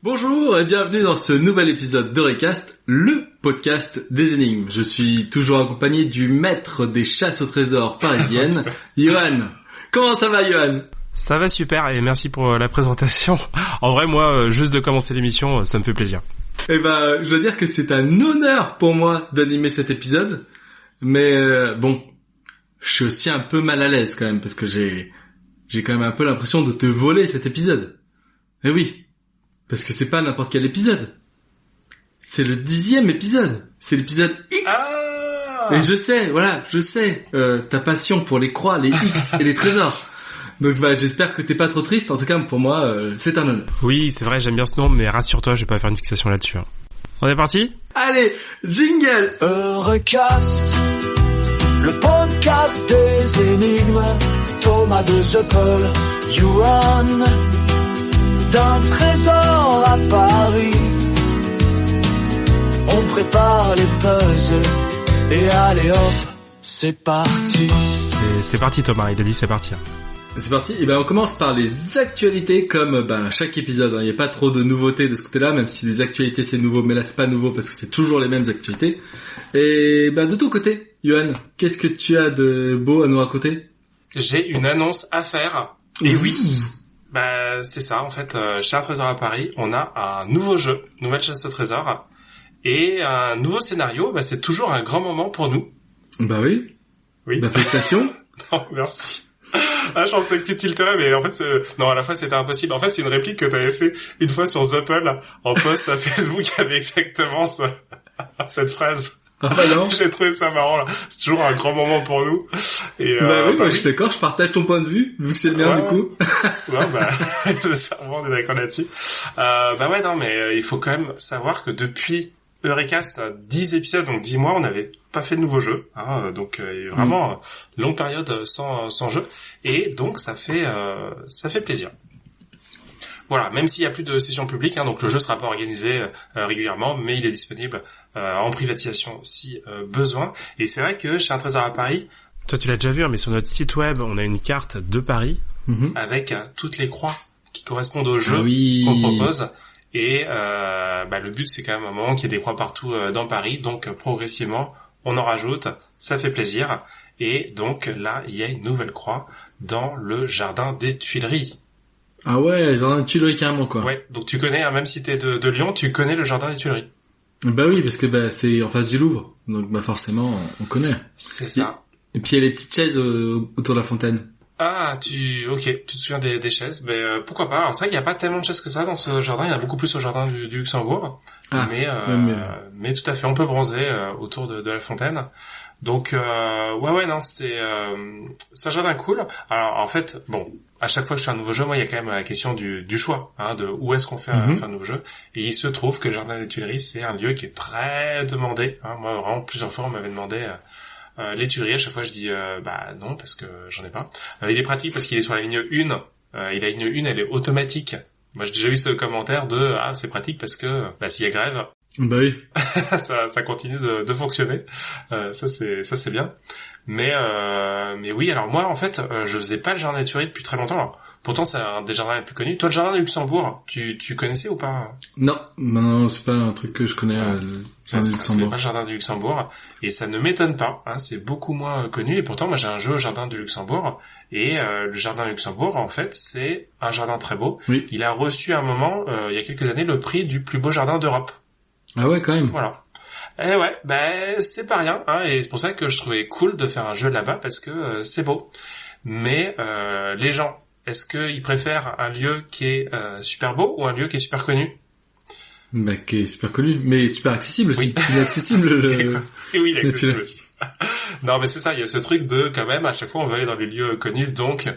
Bonjour et bienvenue dans ce nouvel épisode d'Eurecast, le podcast des énigmes. Je suis toujours accompagné du maître des chasses au trésor parisiennes, Johan. Comment ça va, Johan ? Ça va super et merci pour la présentation. En vrai, moi, juste de commencer l'émission, ça me fait plaisir. Eh ben, je dois dire que c'est un honneur pour moi d'animer cet épisode, mais bon, je suis aussi un peu mal à l'aise quand même parce que j'ai quand même un peu l'impression de te voler cet épisode. Eh oui. Parce que c'est pas n'importe quel épisode. C'est le 10e épisode. C'est l'épisode X. Ah et je sais, ta passion pour les croix, les X et les trésors. Donc j'espère que t'es pas trop triste. En tout cas, pour moi, c'est un honneur. Oui, c'est vrai, j'aime bien ce nom, mais rassure-toi, je vais pas faire une fixation là-dessus. On est parti ? Allez, jingle. Eurecast, le podcast des énigmes. Thomas de The Johan. D'un trésor à Paris, on prépare les puzzles et allez hop, c'est parti. C'est parti Thomas, il a dit c'est parti. C'est parti. Et on commence par les actualités comme chaque épisode. Il n'y a pas trop de nouveautés de ce côté-là, même si les actualités c'est nouveau, mais là c'est pas nouveau parce que c'est toujours les mêmes actualités. Et de ton côté, Johan, qu'est-ce que tu as de beau à nous raconter ? J'ai une annonce à faire. Et oui. C'est ça, en fait, chez Un Trésor à Paris, on a un nouveau jeu, nouvelle chasse au trésor, et un nouveau scénario, c'est toujours un grand moment pour nous. Oui. Oui. Félicitations. Non, merci. Je pensais que tu tilterais, mais en fait, non, à la fois c'était impossible. En fait, c'est une réplique que tu avais fait une fois sur Zupple, en post à Facebook, avec exactement cette phrase. Ah non. J'ai trouvé ça marrant, là. C'est toujours un grand moment pour nous. Et, oui, je suis d'accord, je partage ton point de vue, vu que c'est le mien, du coup. Ouais, c'est ça, on est d'accord là-dessus. Non, mais il faut quand même savoir que depuis Eurecast, 10 épisodes, donc 10 mois, on n'avait pas fait de nouveau jeu, hein, donc vraiment longue période sans jeu, et donc ça fait plaisir. Voilà, même s'il y a plus de sessions publiques, donc le jeu sera pas organisé régulièrement, mais il est disponible en privatisation si besoin. Et c'est vrai que chez Un Trésor à Paris, toi tu l'as déjà vu, mais sur notre site web, on a une carte de Paris avec toutes les croix qui correspondent au jeu qu'on propose. Et le but c'est quand même un moment qu'il y ait des croix partout dans Paris, donc progressivement on en rajoute, ça fait plaisir. Et donc là, il y a une nouvelle croix dans le jardin des Tuileries. Ah ouais, jardin des Tuileries carrément quoi. Ouais, donc tu connais, même si t'es de Lyon, tu connais le jardin des Tuileries. Oui, parce que c'est en face du Louvre, donc forcément on connaît. C'est ça. Et puis il y a les petites chaises autour de la fontaine. Ah, tu te souviens des chaises, pourquoi pas. Alors, c'est vrai qu'il n'y a pas tellement de chaises que ça dans ce jardin, il y en a beaucoup plus au jardin du Luxembourg. Mais tout à fait, on peut bronzer autour de la fontaine. Donc c'est un jardin cool. Alors en fait, à chaque fois que je fais un nouveau jeu, moi il y a quand même la question du choix, de où est-ce qu'on fait un nouveau jeu. Et il se trouve que le jardin des Tuileries, c'est un lieu qui est très demandé. Moi vraiment plusieurs fois on m'avait demandé les Tuileries. À chaque fois je dis non parce que j'en ai pas. Il est pratique parce qu'il est sur la ligne 1. Et la ligne 1 elle est automatique. Moi j'ai déjà eu ce commentaire de c'est pratique parce que s'il y a grève, oui. ça continue de fonctionner. Ça c'est bien. Mais oui, alors moi en fait, je faisais pas le jardin des Tuileries depuis très longtemps. Alors, pourtant c'est un des jardins les plus connus. Toi le jardin du Luxembourg, tu connaissais ou pas ? Non, c'est pas un truc que je connais. Le jardin du Luxembourg. Pas le jardin du Luxembourg, et ça ne m'étonne pas. C'est beaucoup moins connu. Et pourtant moi j'ai un jeu au jardin du Luxembourg, et le jardin du Luxembourg en fait c'est un jardin très beau. Oui. Il a reçu à un moment, il y a quelques années, le prix du plus beau jardin d'Europe. Ah ouais, quand même. Voilà. Et ouais, c'est pas rien, et c'est pour ça que je trouvais cool de faire un jeu là-bas parce que c'est beau. Mais les gens, est-ce qu'ils préfèrent un lieu qui est super beau ou un lieu qui est super connu ? Qui est super connu, mais super accessible aussi. Oui. Il est accessible. Et oui, il est accessible aussi. Non, mais c'est ça, il y a ce truc de quand même à chaque fois on veut aller dans les lieux connus, donc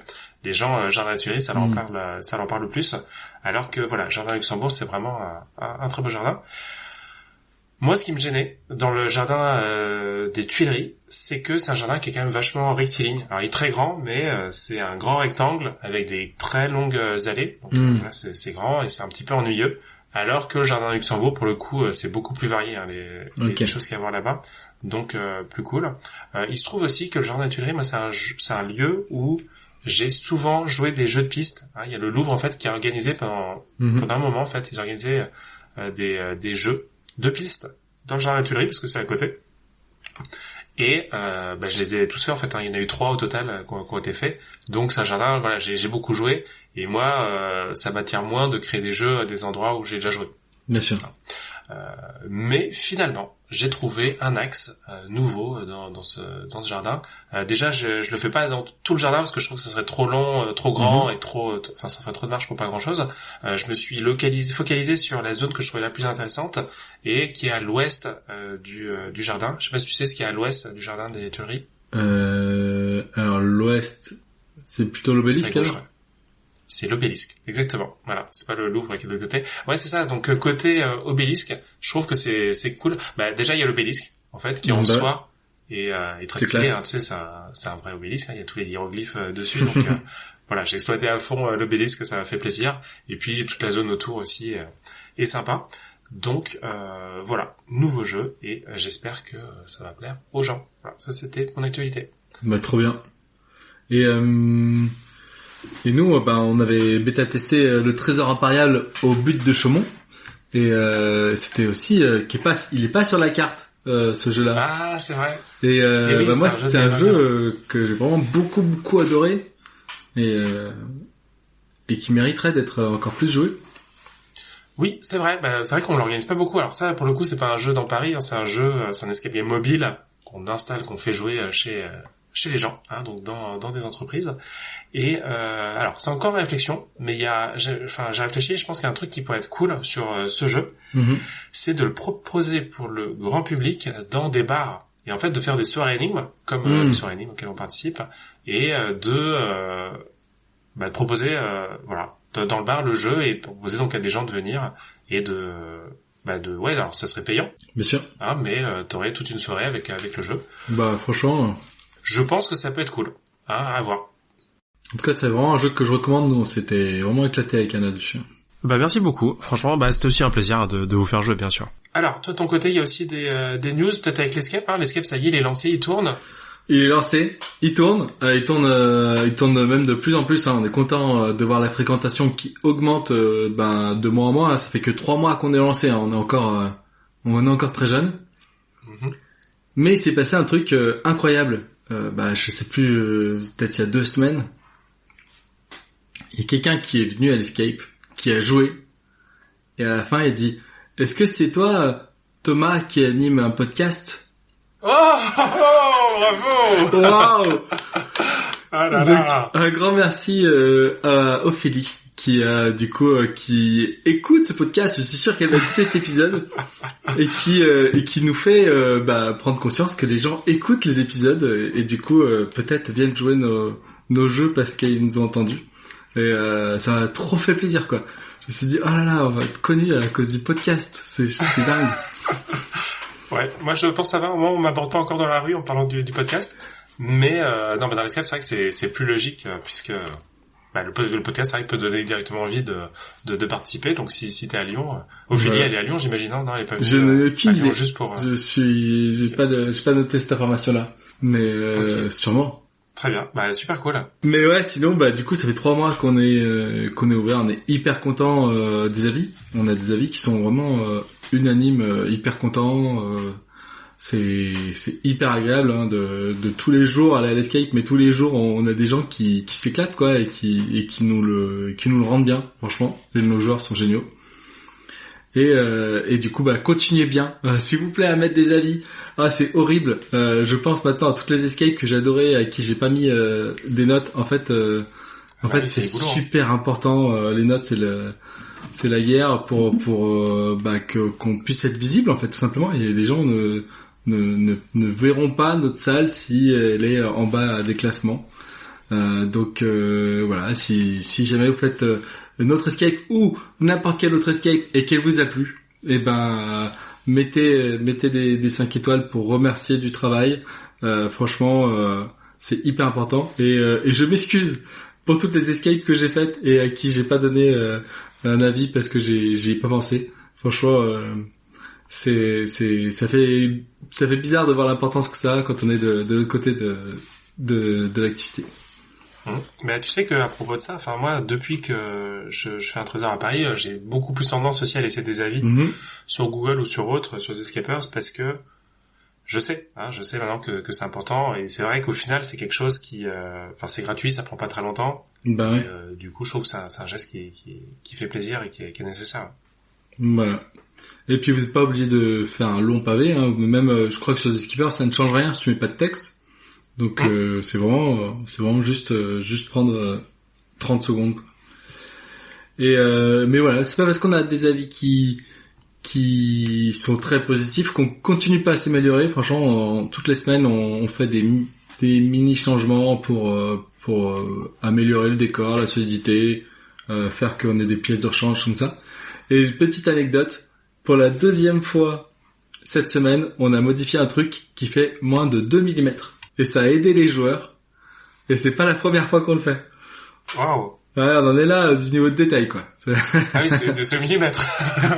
les gens jardin des Tuileries, ça leur parle plus. Alors que voilà, jardin Luxembourg, c'est vraiment un très beau jardin. Moi, ce qui me gênait dans le jardin des Tuileries, c'est que c'est un jardin qui est quand même vachement rectiligne. Alors, il est très grand, mais c'est un grand rectangle avec des très longues allées. Donc, voilà, c'est grand et c'est un petit peu ennuyeux. Alors que le jardin de Luxembourg, pour le coup, c'est beaucoup plus varié, les choses qu'il y a à voir là-bas. Donc, plus cool. Il se trouve aussi que le jardin des Tuileries, moi, c'est un lieu où j'ai souvent joué des jeux de piste. Il y a le Louvre en fait qui a organisé pendant un moment en fait, ils organisaient des jeux de piste dans le jardin des Tuileries parce que c'est à côté. Et je les ai tous faits en fait. Il y en a eu 3 au total qui ont été faits. Donc c'est un jardin. Voilà, j'ai beaucoup joué. Et moi, ça m'attire moins de créer des jeux à des endroits où j'ai déjà joué. Bien sûr. Mais finalement, j'ai trouvé un axe nouveau dans ce jardin. Déjà, je le fais pas dans tout le jardin parce que je trouve que ça serait trop long, trop grand et ça ferait trop de marche pour pas grand-chose. Je me suis focalisé sur la zone que je trouvais la plus intéressante et qui est à l'ouest du jardin. Je sais pas si tu sais ce qu'il y a à l'ouest du jardin des Tuileries. Alors l'ouest, c'est plutôt l'obélisque alors. C'est l'obélisque, exactement. Voilà, c'est pas le Louvre qui est de l'autre côté. Ouais, c'est ça. Donc côté obélisque, je trouve que c'est cool. Déjà il y a l'obélisque en fait qui reçoit et très stylé. Hein, tu sais, c'est un vrai obélisque. Il y a tous les hiéroglyphes dessus. Donc voilà, j'ai exploité à fond l'obélisque, ça m'a fait plaisir. Et puis toute la zone autour aussi est sympa. Donc voilà, nouveau jeu et j'espère que ça va plaire aux gens. Voilà, ça c'était mon actualité. Trop bien. Et nous, on avait bêta testé le Trésor impérial au but de Chaumont. Et c'était aussi il est pas sur la carte ce jeu-là. Ah, c'est vrai. Et oui, moi c'est un jeu que j'ai vraiment beaucoup adoré et qui mériterait d'être encore plus joué. Oui, c'est vrai. C'est vrai qu'on l'organise pas beaucoup. Alors ça, pour le coup, c'est pas un jeu dans Paris. Hein, c'est un escape game mobile qu'on installe, qu'on fait jouer chez les gens, hein, donc dans des entreprises. Et alors c'est encore une réflexion, mais j'ai réfléchi et je pense qu'il y a un truc qui pourrait être cool sur ce jeu, c'est de le proposer pour le grand public dans des bars et en fait de faire des soirées énigmes comme les soirées énigmes auxquelles on participe et de proposer dans le bar le jeu et proposer donc à des gens de venir et alors ça serait payant, bien sûr, hein, mais t'aurais toute une soirée avec le jeu. Franchement, je pense que ça peut être cool, hein, à voir. En tout cas, c'est vraiment un jeu que je recommande. Nous, on s'était vraiment éclaté avec Anna dessus. Merci beaucoup. Franchement, c'était aussi un plaisir de vous faire jouer, bien sûr. Alors, toi, de ton côté, il y a aussi des news, peut-être avec l'Escape, hein. L'Escape, ça y est, il est lancé, il tourne. Il est lancé, il tourne même de plus en plus, hein. On est content de voir la fréquentation qui augmente, de mois en mois, hein. Ça fait que 3 mois qu'on est lancé, hein. On est encore très jeune. Mais il s'est passé un truc incroyable. Je sais plus, peut-être il y a 2 semaines. Il y a quelqu'un qui est venu à l'Escape, qui a joué, et à la fin il a dit « Est-ce que c'est toi, Thomas, qui anime un podcast ?» bravo! Waouh! Ah là là! Un grand merci à Ophélie, qui qui écoute ce podcast. Je suis sûr qu'elle va écouter cet épisode et qui nous fait prendre conscience que les gens écoutent les épisodes et du coup peut-être viennent jouer nos jeux parce qu'ils nous ont entendus. Et ça m'a trop fait plaisir, quoi. Je me suis dit, oh là là, on va être connus à cause du podcast. C'est dingue. Ouais, moi je pense que ça va. Au moins, on m'aborde pas encore dans la rue en parlant du podcast. Mais dans l'Escape, c'est vrai que c'est plus logique puisque le podcast, c'est vrai, peut donner directement envie de participer. Donc si t'es à Lyon, Ophélie, elle est à Lyon, j'imagine. Non, elle est pas venue. Je n'ai aucune idée. Juste pour. J'ai pas noté cette information-là, mais sûrement. Très bien, super cool. Mais ouais, sinon, du coup, ça fait 3 mois qu'on est ouvert. On est hyper content des avis. On a des avis qui sont vraiment unanimes, hyper contents. C'est hyper agréable, hein, de tous les jours aller à l'Escape, mais tous les jours on a des gens qui s'éclatent, quoi, et qui nous le rendent bien. Franchement, nos joueurs sont géniaux. Et du coup, continuez bien. S'il vous plaît, à mettre des avis. Ah, c'est horrible. Je pense maintenant à toutes les escapes que j'adorais, à qui j'ai pas mis des notes. En fait, c'est super important. Les notes, c'est la guerre pour qu'on puisse être visible, en fait, tout simplement. Et les gens ne verront pas notre salle si elle est en bas des classements. Donc voilà, si jamais vous faites notre escape ou n'importe quel autre escape et qu'elle vous a plu, mettez des 5 étoiles pour remercier du travail. Franchement, c'est hyper important. Et je m'excuse pour toutes les escapes que j'ai faites et à qui j'ai pas donné un avis parce que j'y ai pas pensé. Franchement, ça fait bizarre de voir l'importance que ça a quand on est de l'autre côté de l'activité. Mais tu sais que à propos de ça, enfin moi depuis que je fais un trésor à Paris, j'ai beaucoup plus tendance aussi à laisser des avis sur Google ou sur autres, sur Zscapers, parce que je sais maintenant que c'est important, et c'est vrai qu'au final c'est quelque chose qui, enfin c'est gratuit, ça prend pas très longtemps. Bah ouais. Et, du coup je trouve que c'est un geste qui fait plaisir et qui est nécessaire. Voilà. Et puis vous n'êtes pas obligé de faire un long pavé, hein. Même je crois que sur Zscaper ça ne change rien si tu mets pas de texte. Donc c'est vraiment juste prendre 30 secondes. Quoi. Et mais voilà, c'est pas parce qu'on a des avis qui sont très positifs qu'on continue pas à s'améliorer. Franchement, toutes les semaines on fait des mini changements pour améliorer le décor, la solidité, faire qu'on ait des pièces de rechange comme ça. Et petite anecdote, pour la 2e fois cette semaine, on a modifié un truc qui fait moins de 2 mm. Et ça a aidé les joueurs. Et c'est pas la première fois qu'on le fait. Waouh. Ouais, on en est là du niveau de détail, quoi. Ah oui, c'est au millimètre.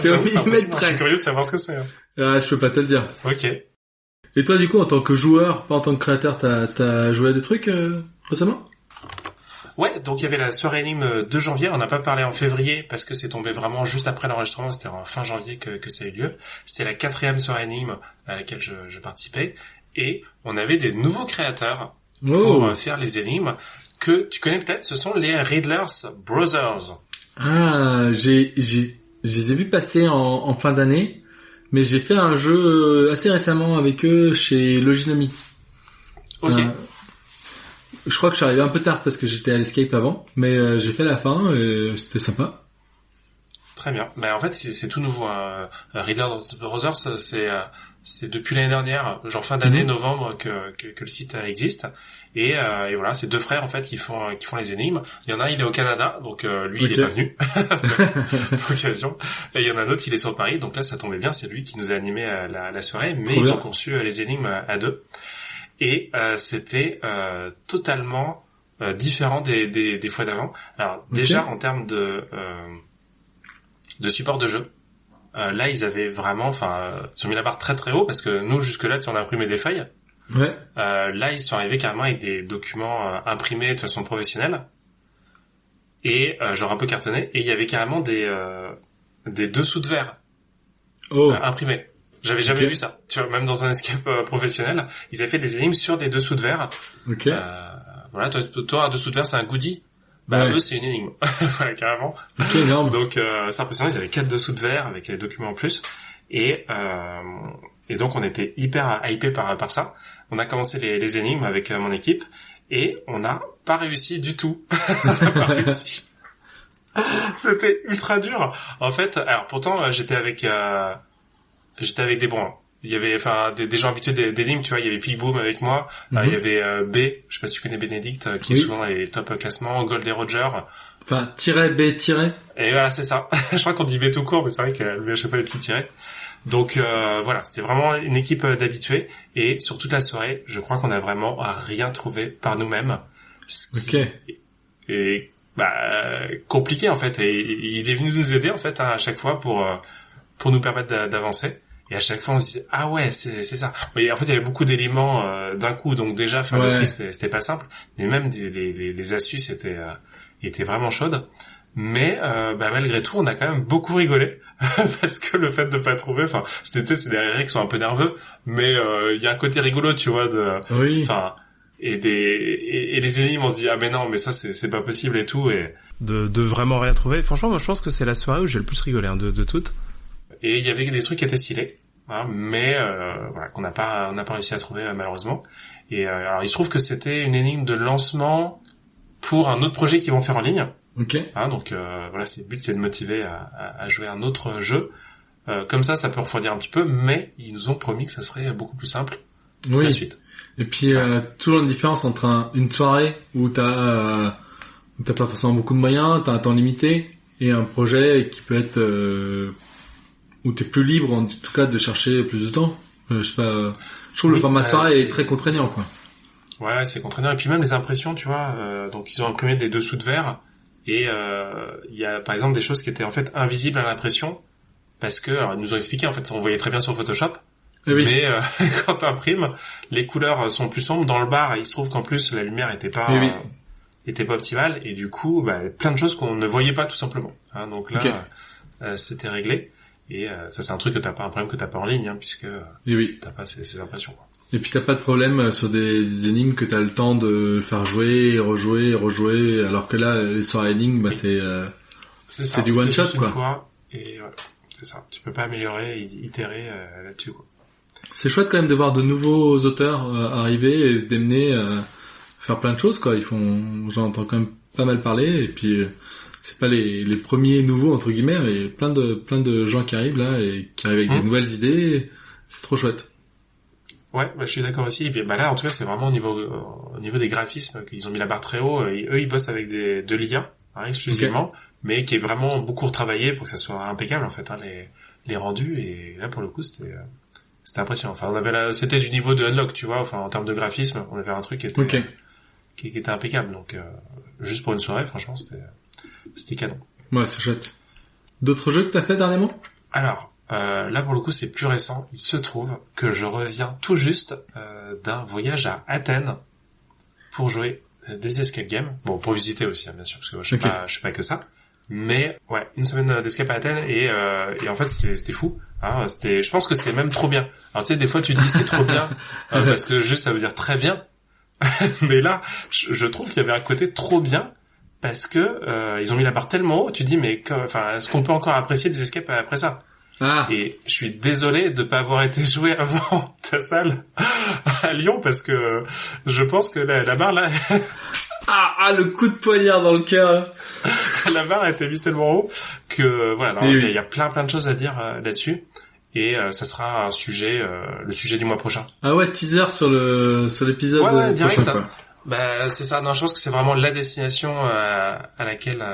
C'est au millimètre près. Je suis curieux de savoir ce que c'est. Ah, je peux pas te le dire. Ok. Et toi, du coup, en tant que joueur, pas en tant que créateur, t'as joué à des trucs récemment? Ouais, donc il y avait la soirée anime de janvier, on n'a pas parlé en février parce que c'est tombé vraiment juste après l'enregistrement, c'était en fin janvier que ça a eu lieu. C'est la 4e soirée anime à laquelle je participais, et on avait des nouveaux créateurs pour faire les énigmes que tu connais peut-être, ce sont les Riddler's Brothers. Ah, je les ai vus passer en fin d'année, mais j'ai fait un jeu assez récemment avec eux chez Loginomy. Ok. Je crois que je suis arrivé un peu tard parce que j'étais à l'Escape avant, mais j'ai fait la fin et c'était sympa. Très bien. Mais en fait, c'est tout nouveau. Riddler's Brothers, c'est depuis l'année dernière, genre fin d'année, novembre, que le site existe. Et voilà, c'est 2 frères en fait qui font les énigmes. Il y en a un, il est au Canada, donc lui il est pas venu pour l'occasion. Et il y en a un autre, il est sur Paris, donc là ça tombait bien, c'est lui qui nous a animé la soirée. Mais ils ont conçu les énigmes à 2. Et c'était totalement différent des fois d'avant. Alors déjà en termes de support de jeu, là ils avaient vraiment, ils ont mis la barre très très haut, parce que nous jusque là on a imprimé des feuilles. Ouais. Là ils sont arrivés carrément avec des documents imprimés de façon professionnelle et genre un peu cartonnés, et il y avait carrément des dessous de verre imprimés. J'avais jamais vu ça. Tu vois, même dans un escape professionnel, ils avaient fait des énigmes sur des dessous de verre. Ok. Voilà, toi un dessous de verre c'est un goodie. Bah eux c'est une énigme. Voilà, carrément. Ok, énorme. Donc c'est impressionnant, ils avaient 4 dessous de verre avec les documents en plus. Et donc on était hyper hypé par ça. On a commencé les énigmes avec mon équipe et on n'a pas réussi du tout. On n'a pas réussi. C'était ultra dur. En fait, alors pourtant j'étais avec des bons. Il y avait des gens habitués d'énigmes, tu vois, il y avait Pigboom avec moi, il y avait B, je sais pas si tu connais Bénédicte, qui est souvent dans les top classements, Gold et Roger. Enfin, -B, Et voilà, c'est ça. Je crois qu'on dit B tout court, mais c'est vrai que lui, je sais pas les petits tirets. Donc voilà, c'était vraiment une équipe d'habitués, et sur toute la soirée, je crois qu'on a vraiment rien trouvé par nous-mêmes. Ok. Et compliqué en fait, et il est venu nous aider en fait à chaque fois pour nous permettre d'avancer. Et à chaque fois on se dit ah ouais c'est ça. Mais en fait il y avait beaucoup d'éléments d'un coup, donc déjà faire le tri c'était pas simple, mais même les astuces étaient vraiment chaudes. Mais malgré tout on a quand même beaucoup rigolé parce que le fait de pas trouver, c'est des rires qui sont un peu nerveux, mais il y a un côté rigolo, tu vois, et les énigmes on se dit ah mais non mais ça c'est pas possible et tout, et de vraiment rien trouver. Franchement moi je pense que c'est la soirée où j'ai le plus rigolé de toutes. Et il y avait des trucs qui étaient stylés, mais voilà, qu'on n'a pas réussi à trouver malheureusement. Et alors il se trouve que c'était une énigme de lancement pour un autre projet qu'ils vont faire en ligne. Ok. Donc voilà, le but c'est de motiver à jouer un autre jeu. Comme ça peut refroidir un petit peu, mais ils nous ont promis que ça serait beaucoup plus simple la suite. Et puis toujours une différence entre une soirée où t'as pas forcément beaucoup de moyens, t'as un temps limité, et un projet qui peut être où t'es plus libre en tout cas de chercher plus de temps. Je sais pas, je trouve le format soirée est très contraignant quoi. Ouais, c'est contraignant, et puis même les impressions, tu vois, donc ils ont imprimé des dessous de verre, et il y a par exemple des choses qui étaient en fait invisibles à l'impression, parce que alors ils nous ont expliqué en fait, on voyait très bien sur Photoshop. Mais quand t'imprimes, les couleurs sont plus sombres dans le bar, et il se trouve qu'en plus la lumière était pas était pas optimale et du coup plein de choses qu'on ne voyait pas tout simplement. Hein, donc là c'était réglé et ça c'est un truc un problème que t'as pas en ligne puisque t'as pas ces impressions. Quoi. Et puis t'as pas de problème sur des énigmes que t'as le temps de faire jouer, rejouer, alors que là les soirées énigmes c'est du one shot quoi. Fois, et c'est ça. Tu peux pas améliorer, itérer là-dessus quoi. C'est chouette quand même de voir de nouveaux auteurs arriver et se démener faire plein de choses quoi. J'en entends quand même pas mal parler et puis c'est pas les premiers nouveaux entre guillemets, mais plein de gens qui arrivent là et qui arrivent avec des nouvelles idées. C'est trop chouette. Ouais, je suis d'accord aussi. Et puis là, en tout cas, c'est vraiment au niveau des graphismes qu'ils ont mis la barre très haut. Et eux, ils bossent avec de l'IA exclusivement, mais qui est vraiment beaucoup retravaillé pour que ça soit impeccable en fait les rendus. Et là, pour le coup, c'était impressionnant. Enfin, c'était du niveau de Unlock, tu vois. Enfin, en termes de graphisme, on avait un truc qui était impeccable. Donc, juste pour une soirée, franchement, c'était canon. Ouais, c'est chouette. D'autres jeux que t'as fait dernièrement? Alors. Là pour le coup c'est plus récent. Il se trouve que je reviens tout juste d'un voyage à Athènes pour jouer des escape games. Bon, pour visiter aussi bien sûr parce que moi, je suis pas que ça. Mais ouais, une semaine d'escape à Athènes et en fait c'était fou. Hein, je pense que c'était même trop bien. Alors tu sais des fois tu dis c'est trop bien parce que juste ça veut dire très bien. Mais là je trouve qu'il y avait un côté trop bien. Parce que ils ont mis la barre tellement haut, tu dis mais est-ce qu'on peut encore apprécier des escapes après ça? Et je suis désolé de pas avoir été joué avant ta salle à Lyon parce que je pense que la barre là le coup de poignard dans le cœur. La barre a été mise tellement haut que voilà, il y a plein de choses à dire là-dessus et ça sera un sujet le sujet du mois prochain. Ah ouais, teaser sur l'épisode prochain direct, quoi. C'est ça. Non, je pense que c'est vraiment la destination à laquelle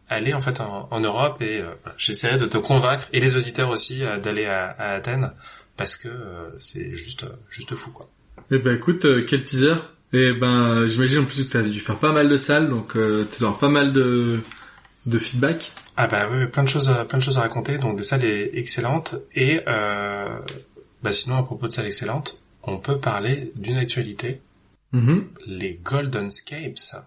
aller en fait en Europe et j'essaierai de te convaincre et les auditeurs aussi d'aller à Athènes parce que c'est juste fou quoi. Eh ben écoute, quel teaser. Et ben j'imagine en plus que tu as dû faire pas mal de salles donc tu dois avoir pas mal de feedback. Ah oui, plein de choses à raconter donc des salles excellentes et sinon à propos de salles excellentes, on peut parler d'une actualité. Les Golden Scapes.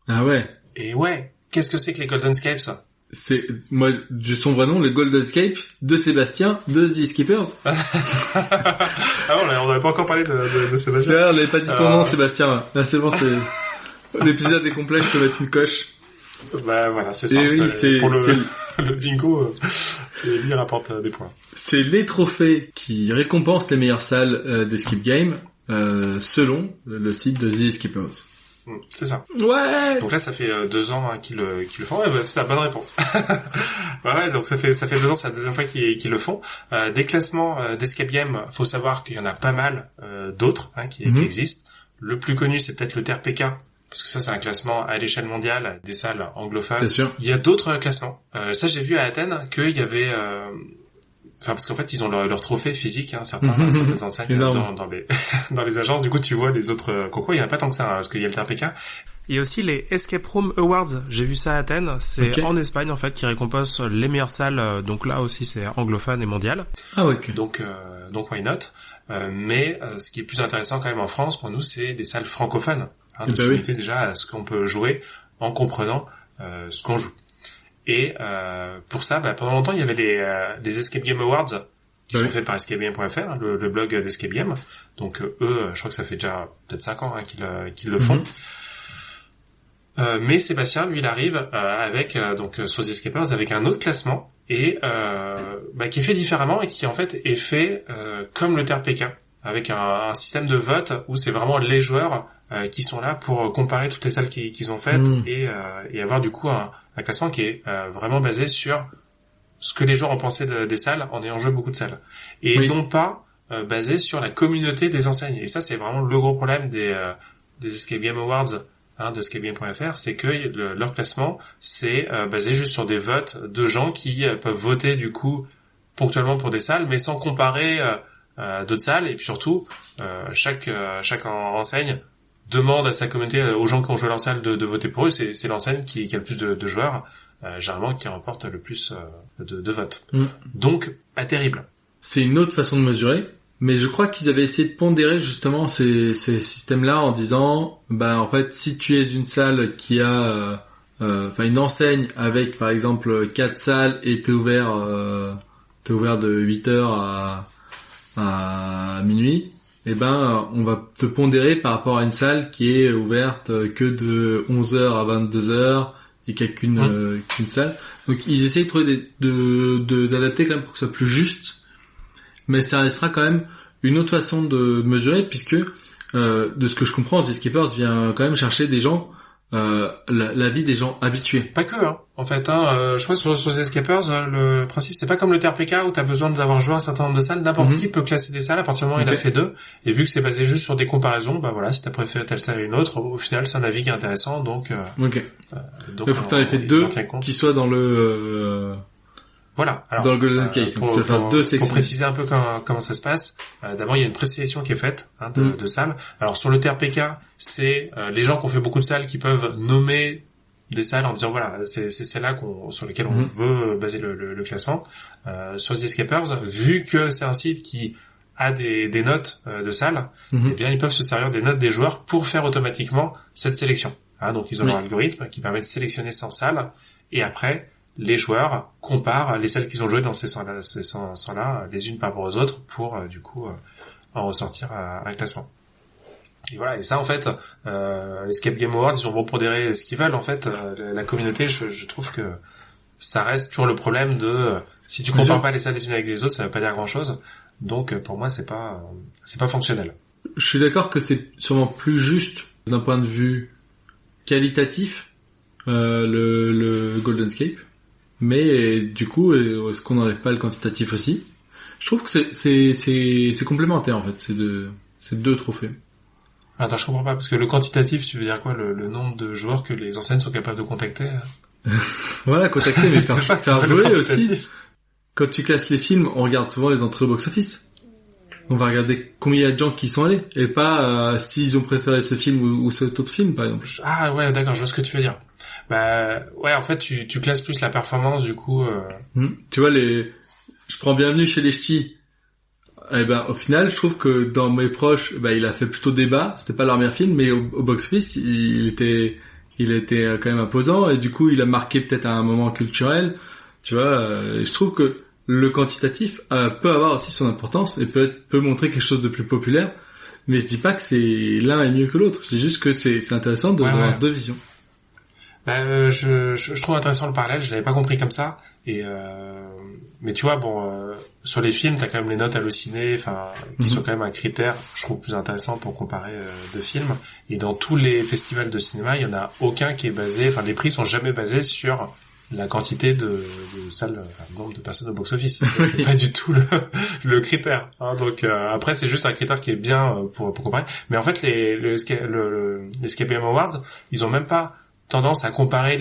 Ah ouais. Et ouais, qu'est-ce que c'est que les Golden Scapes? C'est moi de son vrai nom, les Golden Scapes de Sébastien de The Skippers. On n'avait pas encore parlé de Sébastien. Là, on n'avait pas dit ton nom, Sébastien. Là, c'est bon, l'épisode est complet, je peux mettre une coche. Voilà, c'est ça. Oui, c'est pour le bingo. Et lui rapporte des points. C'est les trophées qui récompensent les meilleures salles d'escape game. Selon le site de The Skippers. C'est ça. Ouais. Donc là, ça fait 2 ans qu'ils le font. Ouais, c'est la bonne réponse. Voilà, donc ça fait 2 ans, c'est la deuxième fois qu'ils le font. Des classements d'escape game, faut savoir qu'il y en a pas mal d'autres qui existent. Le plus connu, c'est peut-être le TRPK, parce que ça, c'est un classement à l'échelle mondiale des salles anglophones. Bien sûr. Il y a d'autres classements. Ça, j'ai vu à Athènes qu'il y avait parce qu'en fait ils ont leur trophée physique, certaines enseignes dans les agences. Du coup tu vois les autres concours, il y en a pas tant que ça parce qu'il y a le TRPK. Il y a aussi les Escape Room Awards. J'ai vu ça à Athènes. C'est en Espagne en fait qui récompense les meilleures salles. Donc là aussi c'est anglophone et mondial. Ah ok. Donc why not. Mais ce qui est plus intéressant quand même en France pour nous, c'est des salles francophones. De se limiter déjà à ce qu'on peut jouer en comprenant ce qu'on joue. Et pour ça, pendant longtemps, il y avait les Escape Game Awards qui sont faits par escapegame.fr, le blog d'Escape Game. Donc eux, je crois que ça fait déjà peut-être 5 ans qu'ils le font. Mais Sébastien, lui, il arrive avec donc sur The Escapers avec un autre classement et qui est fait différemment et qui en fait est fait comme le TRPK, avec un système de vote où c'est vraiment les joueurs qui sont là pour comparer toutes les salles qu'ils ont faites et avoir du coup un classement qui est vraiment basé sur ce que les joueurs ont pensé des salles en ayant joué beaucoup de salles et non pas basé sur la communauté des enseignes. Et ça, c'est vraiment le gros problème des Escape Game Awards de escapegame.fr, c'est que leur classement c'est basé juste sur des votes de gens qui peuvent voter du coup ponctuellement pour des salles mais sans comparer d'autres salles. Et puis surtout chaque enseigne demande à sa communauté, aux gens qui ont joué leur salle de voter pour eux. C'est l'enseigne qui a le plus de joueurs, généralement qui remporte le plus de votes. Donc pas terrible. C'est une autre façon de mesurer, Mais je crois qu'ils avaient essayé de pondérer justement ces systèmes-là en disant, en fait, si tu es une salle qui a, une enseigne avec par exemple 4 salles et t'es ouvert de 8h à minuit, on va te pondérer par rapport à une salle qui est ouverte que de 11h à 22h et qu'il n'y a qu'une salle. Donc ils essayent de trouver d'adapter quand même pour que ce soit plus juste. Mais ça restera quand même une autre façon de mesurer, puisque de ce que je comprends, The Escapers vient quand même chercher des gens, la vie des gens habitués. Pas que, en fait. Je crois que sur The Escapers, le principe, c'est pas comme le TRPK où t'as besoin d'avoir joué un certain nombre de salles. N'importe qui peut classer des salles à partir du moment où il a fait 2. Et vu que c'est basé juste sur des comparaisons, si t'as préféré telle salle à une autre, au final, c'est un avis qui est intéressant. Donc, donc il faut que t'en aies fait 2 qui soient dans le... Voilà. Alors, dans le Golden Cape. Pour préciser un peu comment ça se passe, d'abord il y a une présélection qui est faite de salles. Alors sur le TRPK, c'est les gens qui ont fait beaucoup de salles qui peuvent nommer des salles en disant voilà, c'est celles-là sur lesquelles on veut baser le classement. Sur The Escapers, vu que c'est un site qui a des notes de salles, eh bien ils peuvent se servir des notes des joueurs pour faire automatiquement cette sélection. Donc ils ont leur algorithme qui permet de sélectionner 100 salles et après les joueurs comparent les salles qu'ils ont jouées dans ces 100-là, les unes par rapport aux autres, pour en ressortir un classement. Et voilà, et ça en fait, Escape Game Awards, ils sont bons pour dire ce qu'ils veulent. En fait, la communauté, je trouve que ça reste toujours le problème de si tu compares pas les salles les unes avec les autres, ça veut pas dire grand chose. Donc pour moi, c'est pas fonctionnel. Je suis d'accord que c'est sûrement plus juste d'un point de vue qualitatif le Golden Scape. Mais du coup, est-ce qu'on n'enlève pas le quantitatif aussi? Je trouve que c'est complémentaire en fait, c'est deux trophées. Attends, je comprends pas, parce que le quantitatif, tu veux dire quoi, le nombre de joueurs que les enseignes sont capables de contacter? Voilà, contacter, mais faire jouer aussi. Quand tu classes les films, on regarde souvent les entrées au box-office. On va regarder combien il y a de gens qui sont allés, et pas s'ils ont préféré ce film ou cet autre film, par exemple. Ah ouais, d'accord, je vois ce que tu veux dire. En fait, tu classes plus la performance, du coup. Tu vois, je prends Bienvenue chez les Ch'tis. Au final, je trouve que dans mes proches, il a fait plutôt débat. C'était pas leur meilleur film, mais au box-office, il était quand même imposant, et du coup, il a marqué peut-être un moment culturel. Tu vois, je trouve que le quantitatif peut avoir aussi son importance et peut montrer quelque chose de plus populaire, mais je dis pas que c'est l'un est mieux que l'autre. Je dis juste que c'est intéressant d'avoir deux visions. Je trouve intéressant le parallèle, je l'avais pas compris comme ça, mais tu vois, sur les films, t'as quand même les notes hallucinées, qui sont quand même un critère, je trouve, plus intéressant pour comparer deux films. Et dans tous les festivals de cinéma, il y en a aucun qui est basé, les prix sont jamais basés sur la quantité de salles, nombre de personnes au box-office. C'est pas du tout le critère. Donc après, c'est juste un critère qui est bien pour comparer. Mais en fait, les Escape Game Awards, ils ont même pas tendance à comparer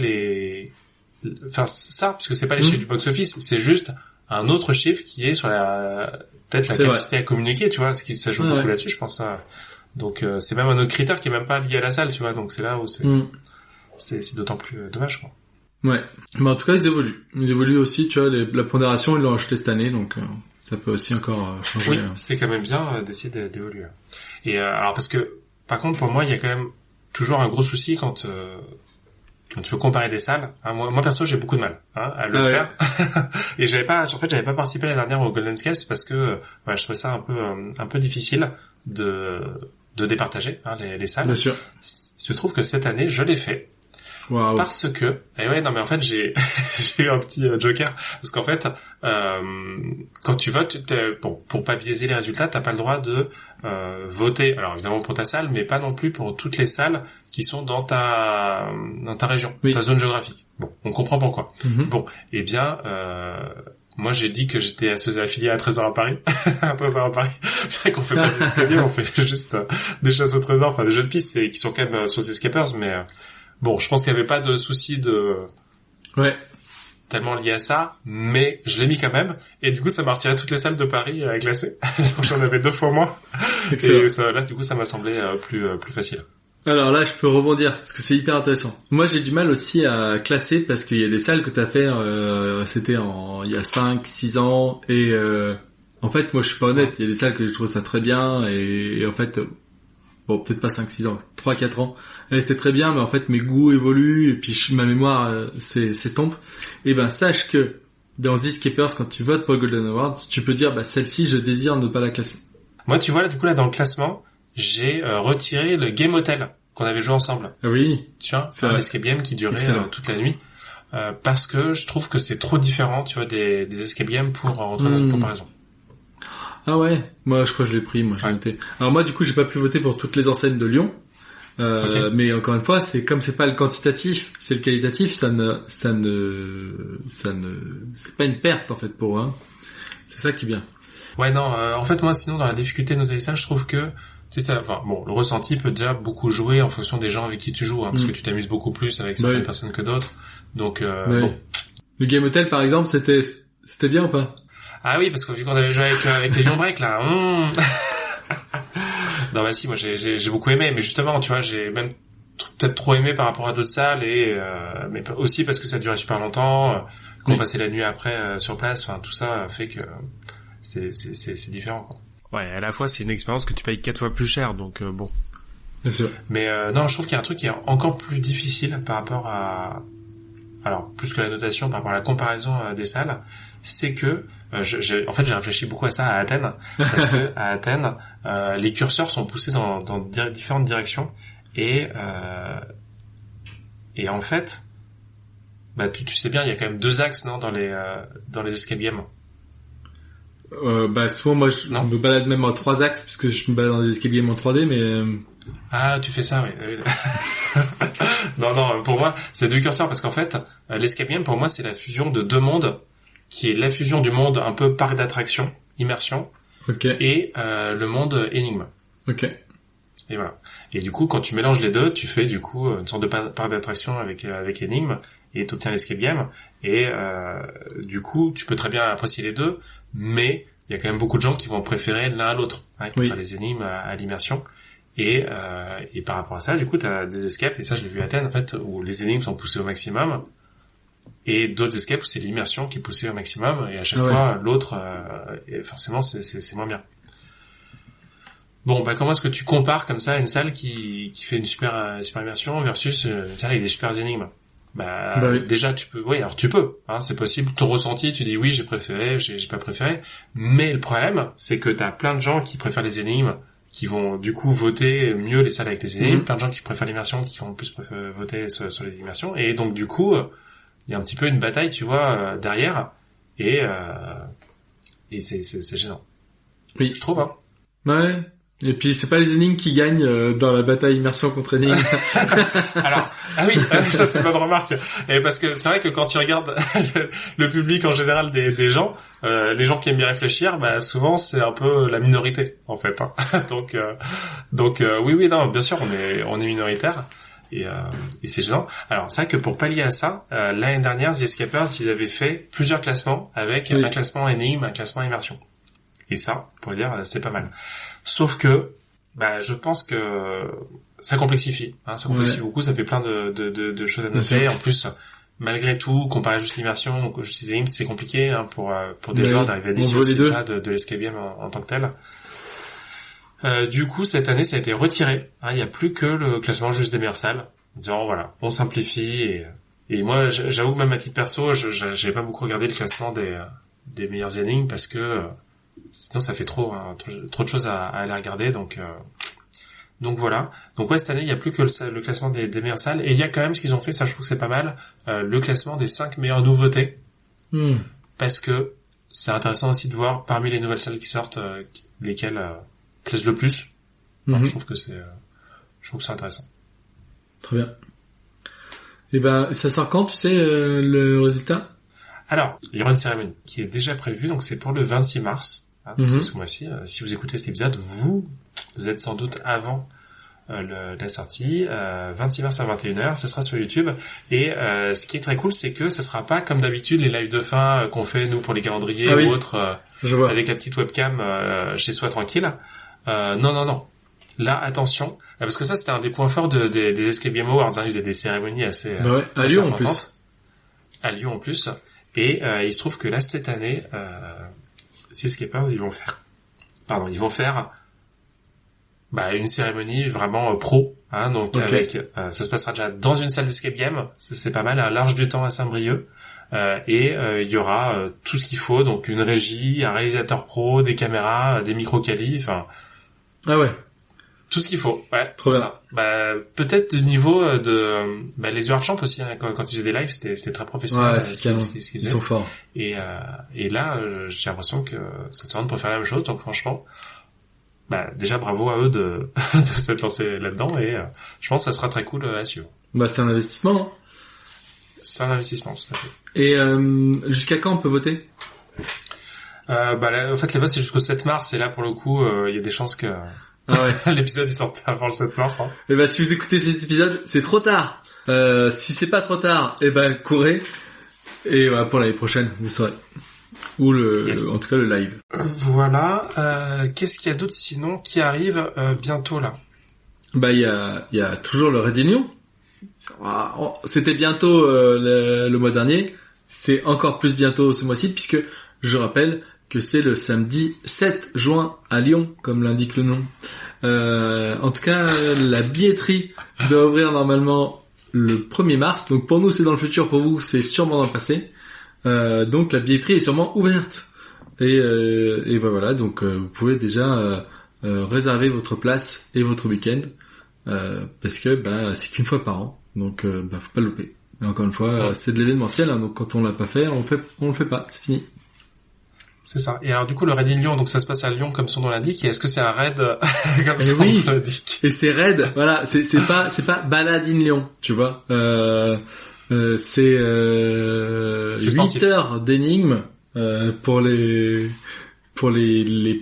puisque c'est pas les chiffres du box-office, c'est juste un autre chiffre qui est sur peut-être la capacité à communiquer, tu vois, ça joue beaucoup là-dessus, je pense. Donc c'est même un autre critère qui est même pas lié à la salle, tu vois, donc c'est là où c'est d'autant plus dommage, quoi. Ouais, mais en tout cas ils évoluent aussi, tu vois, la pondération ils l'ont acheté cette année, donc ça peut aussi encore changer. Oui, c'est quand même bien d'essayer d'évoluer. Et alors parce que par contre pour moi il y a quand même toujours un gros souci quand tu veux comparer des salles. Moi perso j'ai beaucoup de mal à le faire. Et j'avais pas participé l'année dernière au Golden Scales parce que je trouvais ça un peu difficile de départager les salles. Bien sûr. Il se trouve que cette année je l'ai fait. Wow. Parce que en fait j'ai eu un petit joker parce qu'en fait quand tu votes pour pas biaiser les résultats, t'as pas le droit de voter, alors évidemment pour ta salle, mais pas non plus pour toutes les salles qui sont dans ta région, ta zone géographique. On comprend pourquoi. Moi j'ai dit que j'étais affilié à Trésor à Paris. Trésor à Paris, c'est vrai qu'on fait pas des escaliers, on fait juste des chasses au trésor, des jeux de piste qui sont quand même sur ces escapers, mais je pense qu'il n'y avait pas de souci tellement lié à ça, mais je l'ai mis quand même, et du coup ça m'a retiré toutes les salles de Paris classées. J'en avais 2 fois moins. Excellent. Et là du coup ça m'a semblé plus facile. Alors là je peux rebondir, parce que c'est hyper intéressant. Moi j'ai du mal aussi à classer, parce qu'il y a des salles que t'as fait, c'était il y a 5-6 ans, et En fait, moi, je suis pas honnête. Il y a des salles que je trouve ça très bien et en fait, bon, peut-être pas 5-6 ans, 3-4 ans. C'était très bien, mais en fait, mes goûts évoluent et puis ma mémoire s'estompe. Et ben, sache que dans The Escapers, quand tu votes pour le Golden Awards, tu peux dire, bah, celle-ci, je désire ne pas la classer. Moi, tu vois, là, du coup, là, dans le classement, j'ai retiré le Game Hotel qu'on avait joué ensemble. Ah oui. Tu vois, c'est un escape game qui durait toute la nuit. Parce que je trouve que c'est trop différent, tu vois, des escape games pour rentrer dans une comparaison. Ah ouais, moi je crois que je l'ai pris, moi j'ai noté. Alors moi du coup j'ai pas pu voter pour toutes les enseignes de Lyon, mais encore une fois c'est comme c'est pas le quantitatif, c'est le qualitatif, c'est pas une perte en fait pour eux. Hein. C'est ça qui est bien. Ouais non, en fait moi sinon dans la difficulté de noter ça, je trouve que c'est ça. Enfin bon, le ressenti peut déjà beaucoup jouer en fonction des gens avec qui tu joues, hein, parce que tu t'amuses beaucoup plus avec certaines personnes que d'autres. Donc bon. Le Game Hotel par exemple, c'était bien ou pas? Ah oui, parce que vu qu'on avait joué avec les Lyon Break là. Non bah si, moi j'ai beaucoup aimé, mais justement, tu vois, j'ai même peut-être trop aimé par rapport à d'autres salles et mais aussi parce que ça durait super longtemps, qu'on passait la nuit après sur place, enfin tout ça fait que c'est différent quoi. Ouais, à la fois c'est une expérience que tu payes 4 fois plus cher, donc bon. Bien sûr. Mais non, je trouve qu'il y a un truc qui est encore plus difficile par rapport à alors plus que la notation, par rapport à la comparaison des salles, c'est que en fait j'ai réfléchi beaucoup à ça à Athènes parce que à Athènes les curseurs sont poussés dans différentes directions et en fait bah tu sais bien il y a quand même 2 axes non dans les escape games. Bah souvent moi je me balade même en 3 axes parce que je me balade dans des escape games en 3D mais Ah, tu fais ça, oui. Non, pour moi, c'est 2 curseurs parce qu'en fait, l'escape game, pour moi, c'est la fusion de 2 mondes, qui est la fusion du monde un peu parc d'attraction, immersion, et le monde énigme. Ok. Et voilà. Et du coup, quand tu mélanges les deux, tu fais du coup une sorte de parc d'attraction avec énigme, et t'obtiens l'escape game. Et du coup, tu peux très bien apprécier les deux, mais il y a quand même beaucoup de gens qui vont préférer l'un à l'autre, hein, qui vont faire les énigmes à l'immersion. Et par rapport à ça, du coup, t'as des escapes, et ça, je l'ai vu à Athènes, en fait, où les énigmes sont poussées au maximum, et d'autres escapes où c'est l'immersion qui est poussée au maximum, et à chaque fois, l'autre, forcément, c'est moins bien. Bon, bah, comment est-ce que tu compares comme ça une salle qui fait une super immersion versus une salle avec des super énigmes? Déjà, tu peux, alors tu peux, hein, c'est possible. Ton ressenti, tu dis oui, j'ai préféré, j'ai pas préféré. Mais le problème, c'est que t'as plein de gens qui préfèrent les énigmes, qui vont du coup voter mieux les salles avec les énigmes, plein de gens qui préfèrent l'immersion, qui vont plus voter sur les immersions, et donc du coup, il y a un petit peu une bataille, tu vois, derrière, et c'est gênant. Oui. Je trouve, hein. Ouais. Et puis c'est pas les énigmes qui gagnent dans la bataille immersion contre énigmes. Alors, ah oui, ça c'est une bonne remarque. Et parce que c'est vrai que quand tu regardes le public en général des gens, les gens qui aiment bien réfléchir, bah souvent c'est un peu la minorité en fait. Hein. Donc oui, non, bien sûr on est minoritaire et c'est gênant. Alors c'est vrai que pour pallier à ça, l'année dernière, The Escapers, ils avaient fait plusieurs classements avec un classement énigme, un classement immersion. Et ça, pour dire, c'est pas mal. Sauf que, bah, je pense que ça complexifie, hein, ça complexifie beaucoup, ça fait plein de choses à noter. En plus, malgré tout, comparer juste l'immersion, donc juste les énigmes, c'est compliqué, hein, pour des joueurs d'arriver à dissocier ça de l'escape game en tant que tel. Du coup, cette année, ça a été retiré, hein, il n'y a plus que le classement juste des meilleures salles. En disant, voilà, on simplifie et moi, j'avoue que même à titre perso, j'avais pas beaucoup regardé le classement des meilleures énigmes parce que, sinon ça fait trop de choses à aller regarder, donc voilà. Donc ouais, cette année il y a plus que le classement des meilleures salles, et il y a quand même ce qu'ils ont fait, ça je trouve que c'est pas mal, le classement des 5 meilleures nouveautés, parce que c'est intéressant aussi de voir parmi les nouvelles salles qui sortent lesquelles plaisent le plus. Alors, je trouve que c'est intéressant. Très bien. Et ben ça sort quand, tu sais, le résultat? Alors, il y aura une cérémonie qui est déjà prévue, donc c'est pour le 26 mars. Hein, donc c'est ce mois-ci. Si vous écoutez cet épisode, vous êtes sans doute avant la sortie. 26 mars à 21h, ce sera sur YouTube. Et ce qui est très cool, c'est que ce sera pas comme d'habitude les lives de fin qu'on fait nous pour les calendriers ou autres, avec la petite webcam chez soi tranquille. Non. Là, attention, parce que ça c'était un des points forts des Escape Game Awards. Hein, ils faisaient des cérémonies assez à Lyon en plus. À Lyon en plus. Et il se trouve que là cette année, Seascapers, ils vont faire une cérémonie vraiment pro, hein, donc avec ça se passera déjà dans une salle d'escape game, c'est pas mal, à L'Arche du Temps à Saint-Brieuc, et il y aura tout ce qu'il faut, donc une régie, un réalisateur pro, des caméras, des micro-quali, enfin tout ce qu'il faut. Ouais, trop bien. Ça. Peut-être du niveau de les Uarchamp aussi, hein, quand ils faisaient des lives, c'était très professionnel. Ouais, c'est canon. Ils sont forts. Et là, j'ai l'impression que ça se pour faire la même chose, donc franchement, déjà bravo à eux de s'être lancés là-dedans, et je pense que ça sera très cool à suivre. C'est un investissement. Hein. C'est un investissement, tout à fait. Et jusqu'à quand on peut voter? Là, en fait, les votes c'est jusqu'au 7 mars, et là pour le coup, il y a des chances que l'épisode il sorte pas avant le 7 mars. Hein. Et si vous écoutez cet épisode, c'est trop tard. Si c'est pas trop tard, courez. Et voilà, pour l'année prochaine, vous saurez. Ou en tout cas le live. Voilà. Qu'est-ce qu'il y a d'autre sinon qui arrive bientôt là? Il y a toujours le Raid Lyon. C'était bientôt le mois dernier. C'est encore plus bientôt ce mois-ci, puisque je rappelle que c'est le samedi 7 juin à Lyon, comme l'indique le nom. En tout cas, la billetterie doit ouvrir normalement le 1er mars. Donc pour nous, c'est dans le futur. Pour vous, c'est sûrement dans le passé. Donc la billetterie est sûrement ouverte. Et voilà. Donc vous pouvez déjà réserver votre place et votre week-end. Parce que c'est qu'une fois par an. Donc faut pas le louper. Et encore une fois, c'est de l'événementiel. Hein, donc quand on l'a pas fait, on le fait pas. C'est fini. C'est ça. Et alors du coup le raid in Lyon, donc ça se passe à Lyon comme son nom l'indique, et est-ce que c'est un raid comme son nom l'indique? Et c'est raid, voilà, c'est pas balade in Lyon, tu vois. C'est 8 heures d'énigmes pour les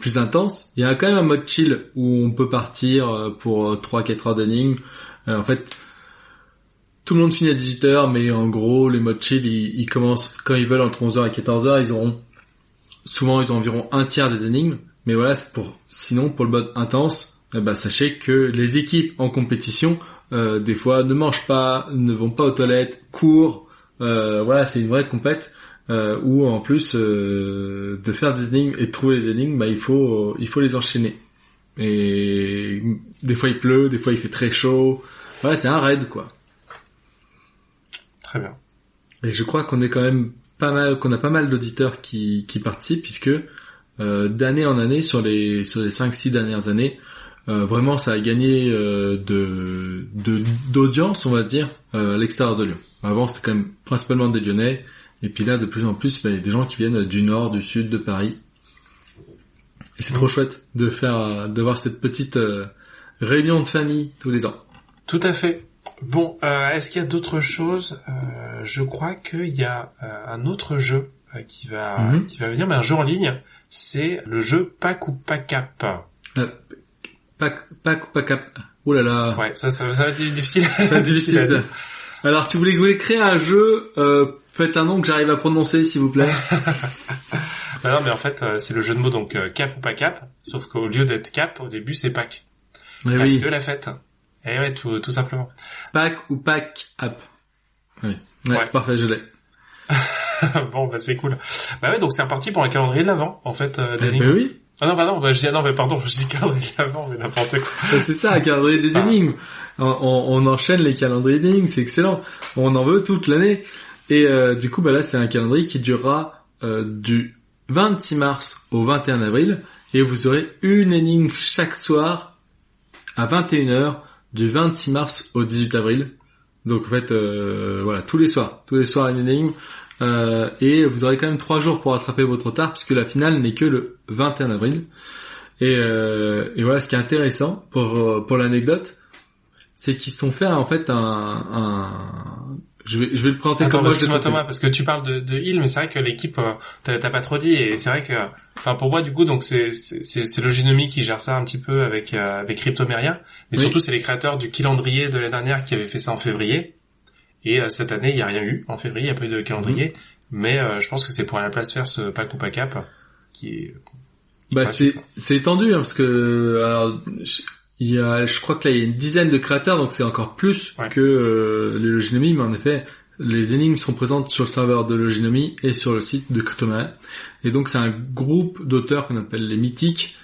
plus intenses. Il y a quand même un mode chill où on peut partir pour 3-4 heures d'énigmes. En fait, tout le monde finit à 18h, mais en gros, les modes chill, ils commencent quand ils veulent entre 11h et 14h, souvent ils ont environ un tiers des énigmes, mais voilà, sinon pour le mode intense, sachez que les équipes en compétition des fois ne mangent pas, ne vont pas aux toilettes, courent, c'est une vraie compète où en plus de faire des énigmes et de trouver les énigmes, il faut les enchaîner. Et des fois il pleut, des fois il fait très chaud. Voilà, c'est un raid quoi. Très bien. Et je crois qu'on est quand même qu'on a pas mal d'auditeurs qui participent, puisque d'année en année, sur les 5-6 dernières années, vraiment ça a gagné d'audience, on va dire, à l'extérieur de Lyon. Avant c'était quand même principalement des Lyonnais, et puis là de plus en plus il y a des gens qui viennent du nord, du sud, de Paris. Et c'est trop chouette de voir cette petite réunion de famille tous les ans. Tout à fait. Bon, est-ce qu'il y a d'autres choses? Je crois qu'il y a un autre jeu qui va venir, mais un jeu en ligne. C'est le jeu Pack ou Pack-Up. Pack ou Pack-Up. Oh là là. Ouais, ça va être difficile. Ça va être difficile ça. Alors, si vous voulez créer un jeu, faites un nom que j'arrive à prononcer, s'il vous plaît. Non, mais en fait, c'est le jeu de mots, donc Cap ou Pack-Up. Sauf qu'au lieu d'être Cap, au début, c'est Pack. Parce que la fête. Eh ouais, tout simplement. Pack ou Pack-Up. Oui. Ouais, parfait, je l'ai. Bon, c'est cool. Donc c'est reparti pour un calendrier de l'Avent, en fait, Danny. Oui. Ah non, pardon, je dis calendrier de l'Avent, mais n'importe quoi. C'est ça, un calendrier des énigmes. On enchaîne les calendriers d'énigmes, c'est excellent. On en veut toute l'année. Et du coup, là, c'est un calendrier qui durera du 26 mars au 21 avril. Et vous aurez une énigme chaque soir à 21h du 26 mars au 18 avril. Donc en fait, tous les soirs une énigme. Et vous aurez quand même 3 jours pour rattraper votre retard, puisque la finale n'est que le 21 avril. Et voilà, ce qui est intéressant pour l'anecdote, c'est qu'ils sont fait en fait je vais le présenter comme moi. Excuse-moi Thomas, parce que tu parles de Hill, mais c'est vrai que l'équipe, t'as pas trop dit, et c'est vrai que, pour moi du coup, donc c'est Loginomy qui gère ça un petit peu avec Cryptomeria, mais surtout c'est les créateurs du calendrier de l'année dernière qui avaient fait ça en février, et cette année il y a rien eu en février, il y a pas eu de calendrier, mais je pense que c'est pour à la place faire ce Pack ou Pack-Up qui c'est étendu, hein, parce que alors je crois que là il y a une dizaine de créateurs, donc c'est encore plus que les Loginomy, mais en effet les énigmes sont présentes sur le serveur de Loginomy et sur le site de Cryptomaia. Et donc c'est un groupe d'auteurs qu'on appelle les mythiques,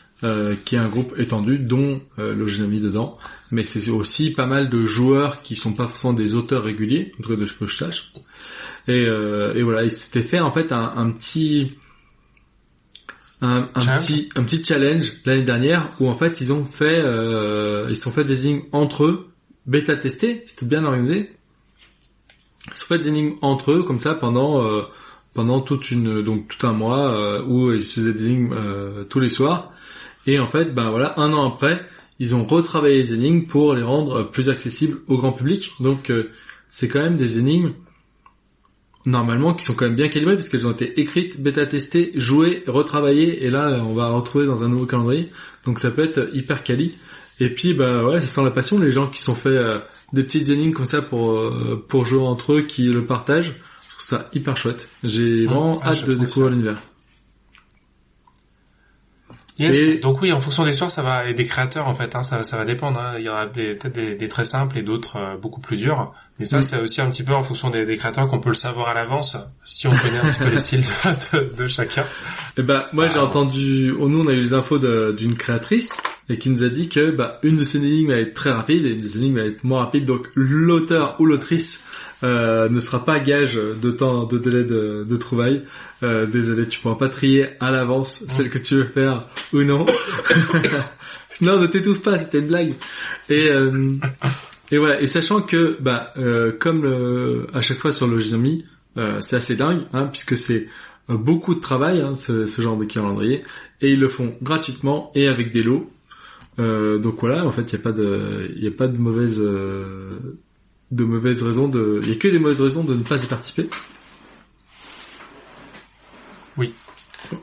qui est un groupe étendu, dont Loginomy dedans. Mais c'est aussi pas mal de joueurs qui sont pas forcément des auteurs réguliers, en tout cas de ce que je sache. Et voilà, ils s'étaient fait en fait un petit challenge l'année dernière où en fait ils ont fait des énigmes entre eux, bêta testés, c'était bien organisé. Ils se sont fait des énigmes entre eux comme ça pendant tout un mois où ils se faisaient des énigmes tous les soirs. Et en fait, ben voilà, un an après, ils ont retravaillé les énigmes pour les rendre plus accessibles au grand public. Donc c'est quand même des énigmes normalement qui sont quand même bien calibrées parce qu'elles ont été écrites, bêta-testées, jouées, retravaillées, et là on va retrouver dans un nouveau calendrier. Donc ça peut être hyper quali. Et puis bah voilà, ça sent la passion, les gens qui sont fait des petites énigmes comme ça pour jouer entre eux, qui le partagent. Je trouve ça hyper chouette. J'ai vraiment hâte de découvrir l'univers. Yes. Et donc oui, en fonction des soirs, ça va, et des créateurs en fait, hein, ça va dépendre. Hein. Il y aura peut-être des très simples et d'autres beaucoup plus durs. Mais ça, c'est aussi un petit peu en fonction des créateurs qu'on peut le savoir à l'avance, si on connaît un petit peu les styles de chacun. Et moi j'ai entendu, nous on a eu les infos d'une créatrice et qui nous a dit que une de ses énigmes va être très rapide et une de ses énigmes va être moins rapide. Donc l'auteur ou l'autrice ne sera pas gage de temps, de délai de trouvaille. Désolé, tu pourras pas trier à l'avance celle que tu veux faire ou non. Non, ne t'étouffe pas, c'était une blague. Et voilà, et sachant que comme à chaque fois sur Loginomy, c'est assez dingue, hein, puisque c'est beaucoup de travail, hein, ce genre de calendrier, et ils le font gratuitement et avec des lots. Donc voilà, en fait, il y a pas de mauvaises raisons il y a que des mauvaises raisons de ne pas y participer. Oui.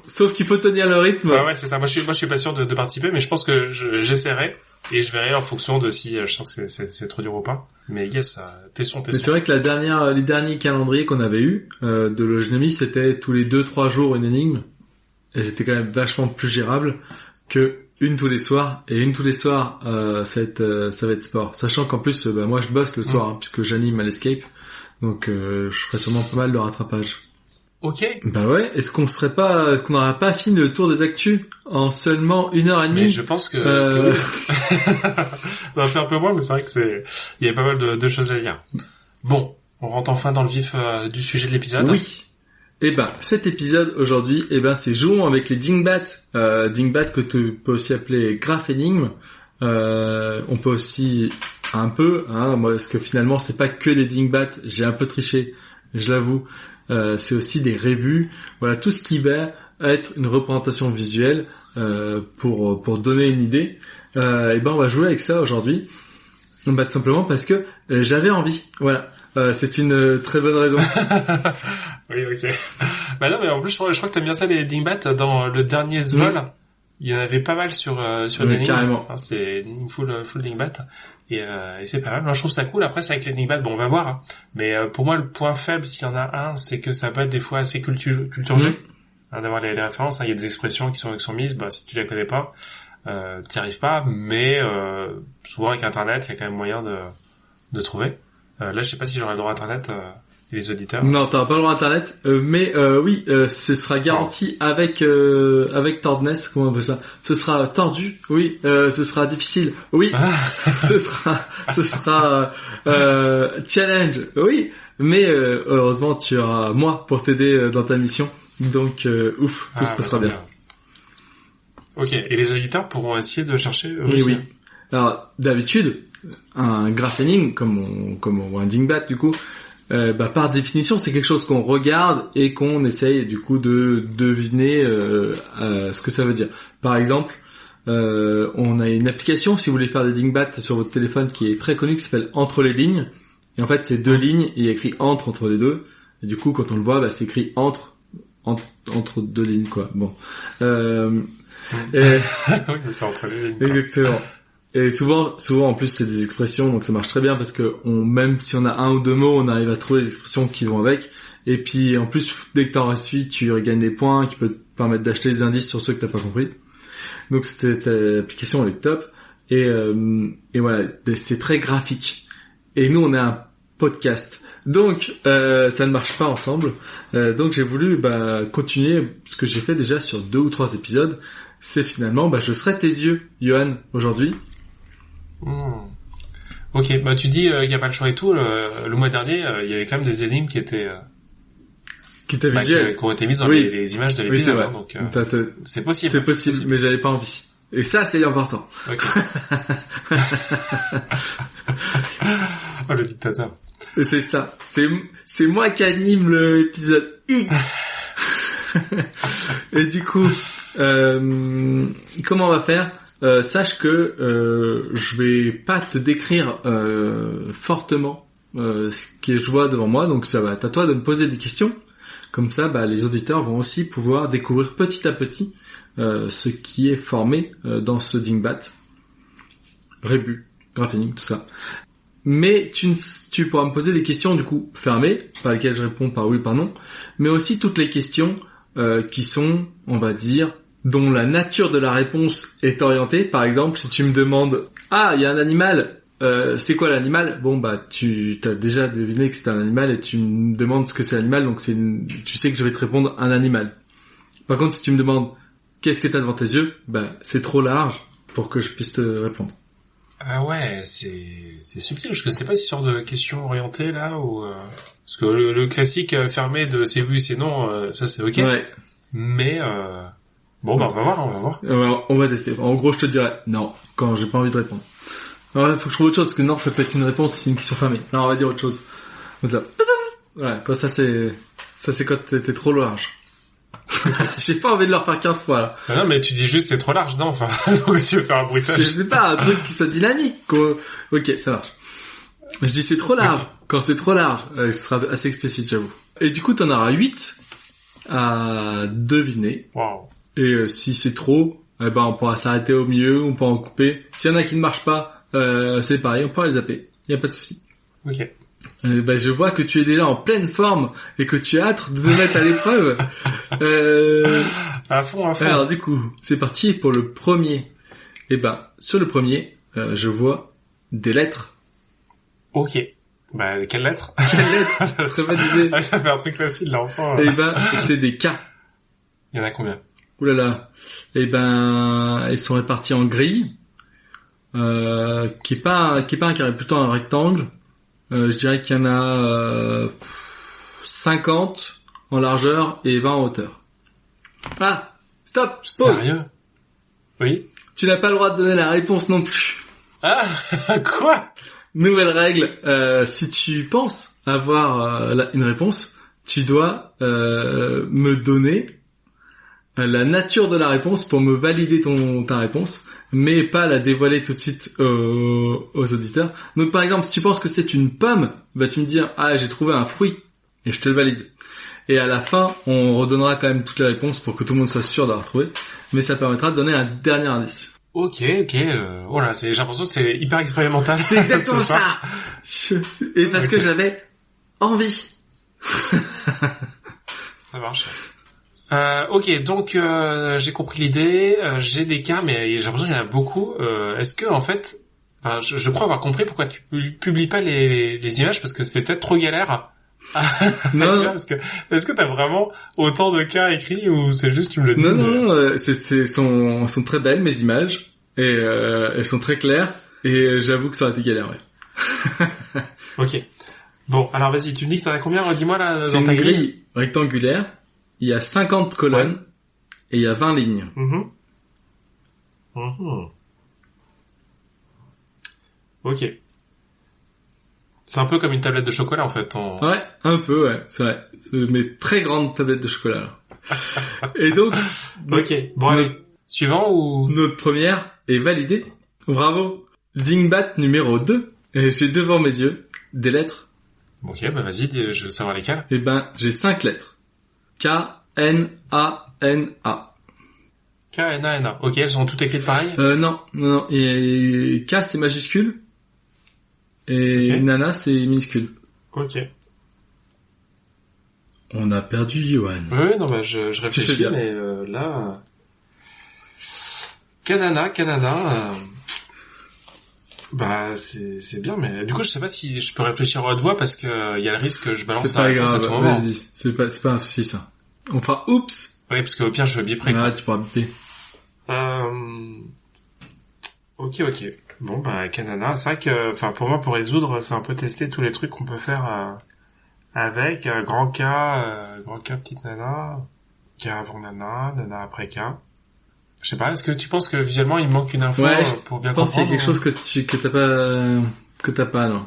Sauf qu'il faut tenir le rythme. Ouais, c'est ça. Moi, je suis pas sûr de participer, mais je pense que j'essaierai et je verrai en fonction de si je sens que c'est trop dur ou pas. Mais yes, testons. Mais c'est vrai que les derniers calendriers qu'on avait eu de Loginomy, c'était tous les 2-3 jours une énigme, et c'était quand même vachement plus gérable que une tous les soirs. Et une tous les soirs, ça va être sport. Sachant qu'en plus, moi, je bosse le soir, hein, puisque j'anime à l'Escape, donc je ferai sûrement pas mal de rattrapage. Ok. Bah ouais, est-ce qu'on n'aurait pas fini le tour des actus en seulement 1h30? Mais je pense que oui. On a fait un peu moins, mais c'est vrai que il y a pas mal de choses à dire. Bon, on rentre enfin dans le vif du sujet de l'épisode. Oui. Cet épisode aujourd'hui, c'est jouons avec les dingbats. Dingbat que tu peux aussi appeler graph énigme. On peut aussi un peu, hein, moi, parce que finalement c'est pas que des dingbats, j'ai un peu triché, je l'avoue. C'est aussi des rébus, voilà, tout ce qui va être une représentation visuelle pour donner une idée. On va jouer avec ça aujourd'hui. Tout simplement parce que j'avais envie. Voilà, c'est une très bonne raison. Oui, ok. Non, mais en plus je crois que t'aimes bien ça, les dingbats. Dans le dernier Zvol, il y en avait pas mal sur l'énigme. Carrément. Enfin, c'est une full dingbat. Et c'est pas mal. Moi, je trouve ça cool. Après, c'est avec les dingbats, on va voir. Hein. Mais pour moi, le point faible, s'il y en a un, c'est que ça peut être des fois assez culture G, hein, d'avoir les références. Hein. Il y a des expressions qui sont mises. Si tu les connais pas, t'y arrives pas. Mais souvent avec Internet, il y a quand même moyen de trouver. Là, je sais pas si j'aurai le droit à Internet. Les auditeurs. Non, t'auras pas le droit à Internet, mais oui, ce sera garanti avec Tordness, comment on appelle ça? Ce sera tordu, oui, ce sera difficile, oui, ce sera challenge, oui, mais heureusement tu auras moi pour t'aider dans ta mission, donc tout se passera bien. Ok, et les auditeurs pourront essayer de chercher et oui. Alors d'habitude, un graph énigme comme un dingbat du coup. Par définition, c'est quelque chose qu'on regarde et qu'on essaye du coup de deviner ce que ça veut dire. Par exemple, on a une application, si vous voulez faire des dingbats sur votre téléphone, qui est très connue, qui s'appelle Entre les lignes. Et en fait, c'est 2 lignes, il y a écrit entre les deux. Et du coup, quand on le voit, c'est écrit entre 2 lignes, quoi. Bon. Oui, c'est entre les lignes. Exactement. Et souvent en plus c'est des expressions, donc ça marche très bien parce que même si on a 1 ou 2 mots, on arrive à trouver les expressions qui vont avec. Et puis en plus dès que t'en restes 8, tu gagnes des points qui peuvent te permettre d'acheter des indices sur ceux que t'as pas compris. Donc cette application elle est top. Et voilà, c'est très graphique. Et nous on est podcast. Donc, ça ne marche pas ensemble. Donc, j'ai voulu continuer ce que j'ai fait déjà sur 2 ou 3 épisodes. C'est finalement, je serai tes yeux, Johan, aujourd'hui. Ok, tu dis il y a pas le choix et tout. Le mois dernier, il y avait quand même des énigmes qui étaient visuelles, qui ont été mises dans les images de l'épisode. Oui, c'est vrai. Donc c'est possible. C'est possible, mais j'avais pas envie. Et ça, c'est important. Ok. Oh, le dictateur. Et c'est ça. C'est moi qui anime l'épisode X. Et du coup, comment on va faire? Sache que je vais pas te décrire fortement ce que je vois devant moi, donc ça va être à toi de me poser des questions. Comme ça, les auditeurs vont aussi pouvoir découvrir petit à petit ce qui est formé dans ce dingbat, rébus, graphénique, tout ça. Mais tu pourras me poser des questions du coup fermées, par lesquelles je réponds par oui, par non, mais aussi toutes les questions qui sont, on va dire, dont la nature de la réponse est orientée. Par exemple, si tu me demandes « Ah, il y a un animal, c'est quoi l'animal ?» Bon, tu as déjà deviné que c'est un animal et tu me demandes ce que c'est l'animal, donc tu sais que je vais te répondre un animal. Par contre, si tu me demandes « Qu'est-ce que t'as devant tes yeux ?» c'est trop large pour que je puisse te répondre. Ah ouais, c'est subtil. Je ne sais pas si sur de questions orientées là ou parce que le classique fermé de c'est oui, c'est non, ça c'est ok. Ouais. Mais on va voir. On va tester. En gros, je te dirais non quand j'ai pas envie de répondre. Alors, il faut que je trouve autre chose parce que non, ça peut être une réponse, c'est une question fermée. Alors, on va dire autre chose. Voilà, quand ça c'est quand t'es trop large. J'ai pas envie de leur faire 15 fois là. Non mais tu dis juste c'est trop large, non, enfin tu veux faire un bruitage. Je sais pas, un truc qui soit dynamique quoi. Ok, ça marche. Je dis c'est trop large. Quand c'est trop large, ce sera assez explicite, j'avoue. Et du coup t'en auras 8 à deviner. Wow. Et si c'est trop, on pourra s'arrêter au milieu, on pourra en couper. S'il y en a qui ne marchent pas, c'est pareil, on pourra les zapper. Y a pas de souci. Ok. Je vois que tu es déjà en pleine forme et que tu as hâte de te mettre à l'épreuve. À fond. Alors du coup, c'est parti pour le premier. Sur le premier, je vois des lettres. Ok. Quelle lettre? Quelle lettre? Très bonne idée. Ça fait un truc facile là, on sent. C'est des K. Il y en a combien? Ouh là là. Ils sont répartis en grilles, qui est pas un carré, plutôt un rectangle. Je dirais qu'il y en a 50 en largeur et 20 en hauteur. Ah, stop. Sérieux? Oui. Tu n'as pas le droit de donner la réponse non plus. Ah, quoi? Nouvelle règle, si tu penses avoir une réponse, tu dois me donner la nature de la réponse pour me valider ta réponse, mais pas la dévoiler tout de suite aux auditeurs. Donc par exemple, si tu penses que c'est une pomme, tu me dire « Ah, j'ai trouvé un fruit » et je te le valide. Et à la fin, on redonnera quand même toutes les réponses pour que tout le monde soit sûr d'avoir trouvé, mais ça permettra de donner un dernier indice. Ok. Voilà, j'ai l'impression que c'est hyper expérimental. C'est exactement ça. Et parce que j'avais envie. Ça marche. Ok, donc j'ai compris l'idée. J'ai des cas, mais j'ai l'impression qu'il y en a beaucoup. Est-ce que en fait, je crois avoir compris pourquoi tu publies pas les images, parce que c'était peut-être trop galère. Non. Est-ce que t'as vraiment autant de cas écrits ou c'est juste tu me le dis? Non, sont très belles mes images et elles sont très claires et j'avoue que ça aurait été galère. Ouais. Ok. Bon, alors vas-y, tu me dis que t'en as combien? Dis-moi là c'est dans ta grille. C'est une grille rectangulaire. Il y a 50 colonnes et il y a 20 lignes. Ok. C'est un peu comme une tablette de chocolat en fait. Ouais, un peu, ouais, c'est vrai. C'est mes très grandes tablettes de chocolat. Là. Et donc, ok. Bon, allez. Suivant ou... Notre première est validée. Bravo. Dingbat numéro 2. Et j'ai devant mes yeux des lettres. Ok, vas-y, je veux savoir lesquelles. J'ai 5 lettres. K-N-A-N-A. K-N-A-N-A. Ok, elles sont toutes écrites pareil? Non. Et K c'est majuscule. Et okay. Nana c'est minuscule. Ok. On a perdu Johan. Oui, non, je réfléchis, mais là... Canada. Bah, c'est bien, mais du coup, je sais pas si je peux réfléchir à haute voix parce que y a le risque que je balance C'est la pas réponse à grave, tout moment. vas-y. C'est pas un souci, ça. On fera oups. Oui, parce qu'au pire, je biperai. Ah, tu pourras biper. Ok. Bon, bah, Kanana, c'est vrai que, enfin, pour moi, pour résoudre, c'est un peu tester tous les trucs qu'on peut faire avec grand K, petite nana, K avant nana, nana après K. Je sais pas, est-ce que tu penses que visuellement, il manque une info pour bien comprendre? Je pense qu'il y a quelque chose que t'as pas, non.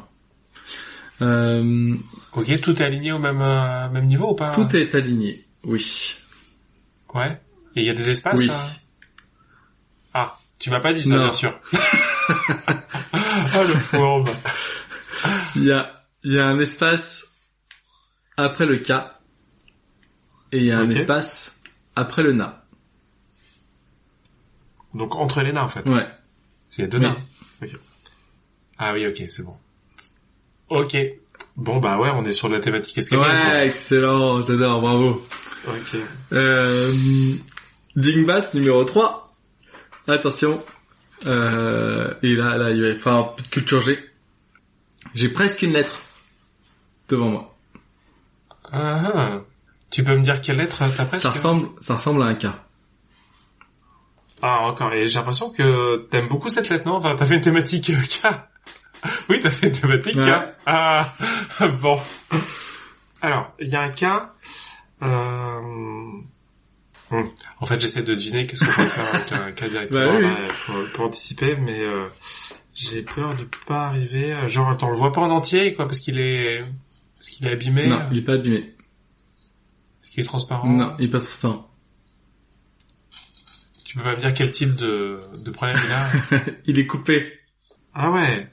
Ok, tout est aligné au même niveau ou pas? Tout est aligné, oui. Ouais. Et il y a des espaces? Oui. Ah, tu m'as pas dit ça, non. bien sûr. Ah, le fourbe. Il y a un espace après le K et il y a un espace après le Na. Donc entre les nains en fait. Ouais. Il y a deux nains. Okay. Ah oui, ok, c'est bon. Ok. Bon bah ouais, on est sur la thématique escalier. Ouais, excellent, j'adore, bravo. Ok. Dingbat numéro 3. Attention. Et là, il va faire un peu de culture G. J'ai presque une lettre devant moi. Tu peux me dire quelle lettre t'as presque? Ça ressemble à un K. Ah, encore. Et j'ai l'impression que t'aimes beaucoup cette lettre, non? Enfin, t'as fait une thématique K. Oui, t'as fait une thématique K. Ouais. Ah, bon. Alors, il y a un K. En fait, j'essaie de deviner qu'est-ce qu'on peut faire avec un K directement oui. là, pour anticiper, mais j'ai peur de pas arriver. Genre, attends, on le voit pas en entier, quoi, parce qu'il est abîmé. Non, il est pas abîmé. Est-ce qu'il est transparent? Non, il est pas transparent. Tu peux pas me dire quel type de problème il a? Il est coupé. Ah ouais.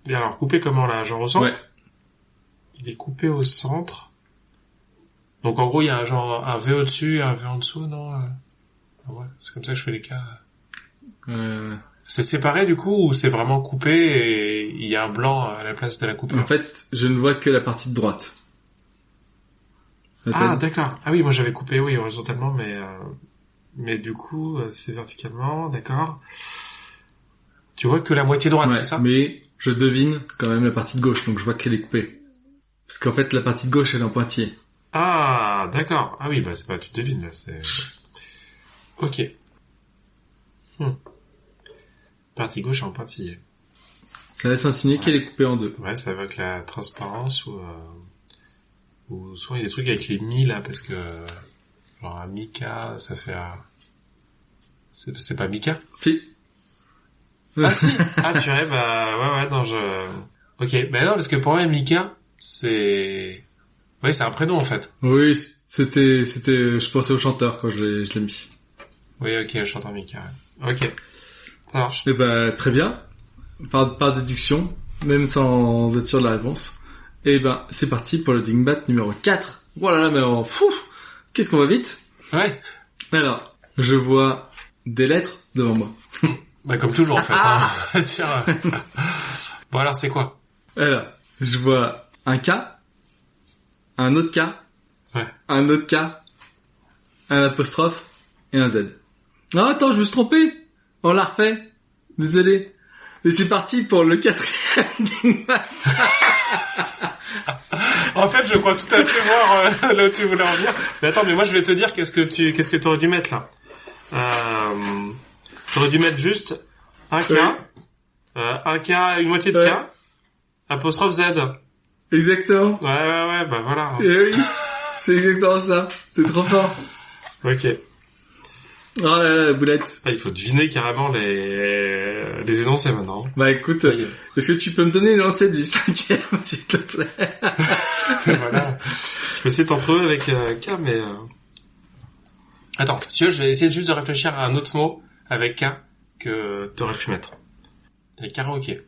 Et alors, coupé comment là? Genre au centre? Ouais. Il est coupé au centre. Donc en gros, il y a un V au-dessus et un V en dessous, non? Ah ouais, c'est comme ça que je fais les cas. C'est séparé du coup ou c'est vraiment coupé et il y a un blanc à la place de la coupure? En fait, je ne vois que la partie de droite. Ah d'accord. Ah oui, moi j'avais coupé oui horizontalement, mais du coup c'est verticalement, d'accord. Tu vois que la moitié droite, ouais, c'est ça? Mais je devine quand même la partie de gauche, donc je vois qu'elle est coupée. Parce qu'en fait, la partie de gauche elle est en pointillé. Ah d'accord. Ah oui, bah c'est pas tu devines là, c'est. Ok. Partie gauche en pointillé. Ça laisse insinuer qu'elle est coupée en deux. Ouais, ça va avec la transparence ou souvent il y a des trucs avec les mi là parce que genre un Mika ça fait c'est pas Mika? Si. Ah si. Ah purée, bah ouais non ok, bah non parce que pour moi Mika c'est un prénom en fait. Oui, c'était je pensais au chanteur quand je l'ai mis. Oui, ok, le chanteur Mika. Ouais. Ok. Ça marche. Et bah très bien. Par déduction, même sans être sûr de la réponse. Et ben, c'est parti pour le Dingbat numéro 4. Voilà, mais qu'est-ce qu'on va vite? Ouais. Alors, je vois des lettres devant moi. Bah, comme toujours, en fait. Tiens. Bon, alors, c'est quoi? Alors, je vois un K, un autre K, ouais. Un autre K, un apostrophe et un Z. Non, attends, je me suis trompé. On l'a refait. Désolé. Et c'est parti pour le 4e Dingbat. En fait, je crois tout à fait voir là où tu voulais en venir. Mais attends, mais moi je vais te dire qu'est-ce que tu aurais dû mettre là. T'aurais dû mettre juste un K, un K, une moitié de K, apostrophe Z. Exactement. Ouais, bah voilà. Et oui, c'est exactement ça. T'es trop fort. Ok. Oh là là, la boulette. Ah, il faut deviner carrément les énoncés maintenant. Bah écoute, est-ce que tu peux me donner l'énoncé du 5e, s'il te plaît? Voilà. Je peux essayer de t'en trouver avec K, mais... Attends, si tu veux, je vais essayer juste de réfléchir à un autre mot avec K que t'aurais pu mettre. Et karaoké.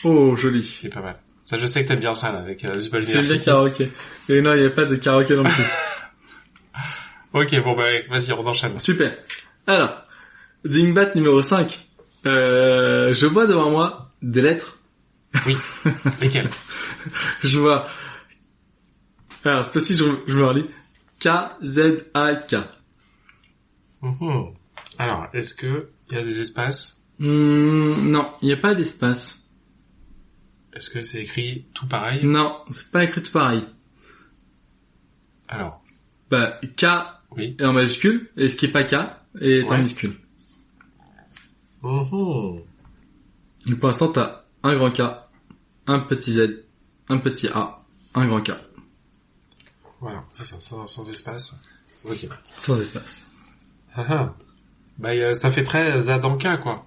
Oh, joli. C'est pas mal. Ça, je sais que t'aimes bien ça, là, avec Zubal J'aime bien karaoké. Et non, il n'y a pas de karaoké non plus. Ok, bon bah vas-y, on enchaîne. Super. Alors, Dingbat numéro 5. Je vois devant moi des lettres. Oui. Lesquelles? Je vois... Alors, cette fois-ci, je me relis. K-Z-A-K. Alors, est-ce que il y a des espaces? Non, il n'y a pas d'espace. Est-ce que c'est écrit tout pareil? Non, c'est pas écrit tout pareil. Alors. Bah, K Oui. est en majuscule, et ce qui est pas K est en Ouais. minuscule. Mhm. Et pour l'instant, t'as un grand K, un petit Z, un petit A, un grand K. Voilà, c'est ça, sans espace. Ok. Sans espace. Ah ah. Bah, ça fait très Zadanka, quoi.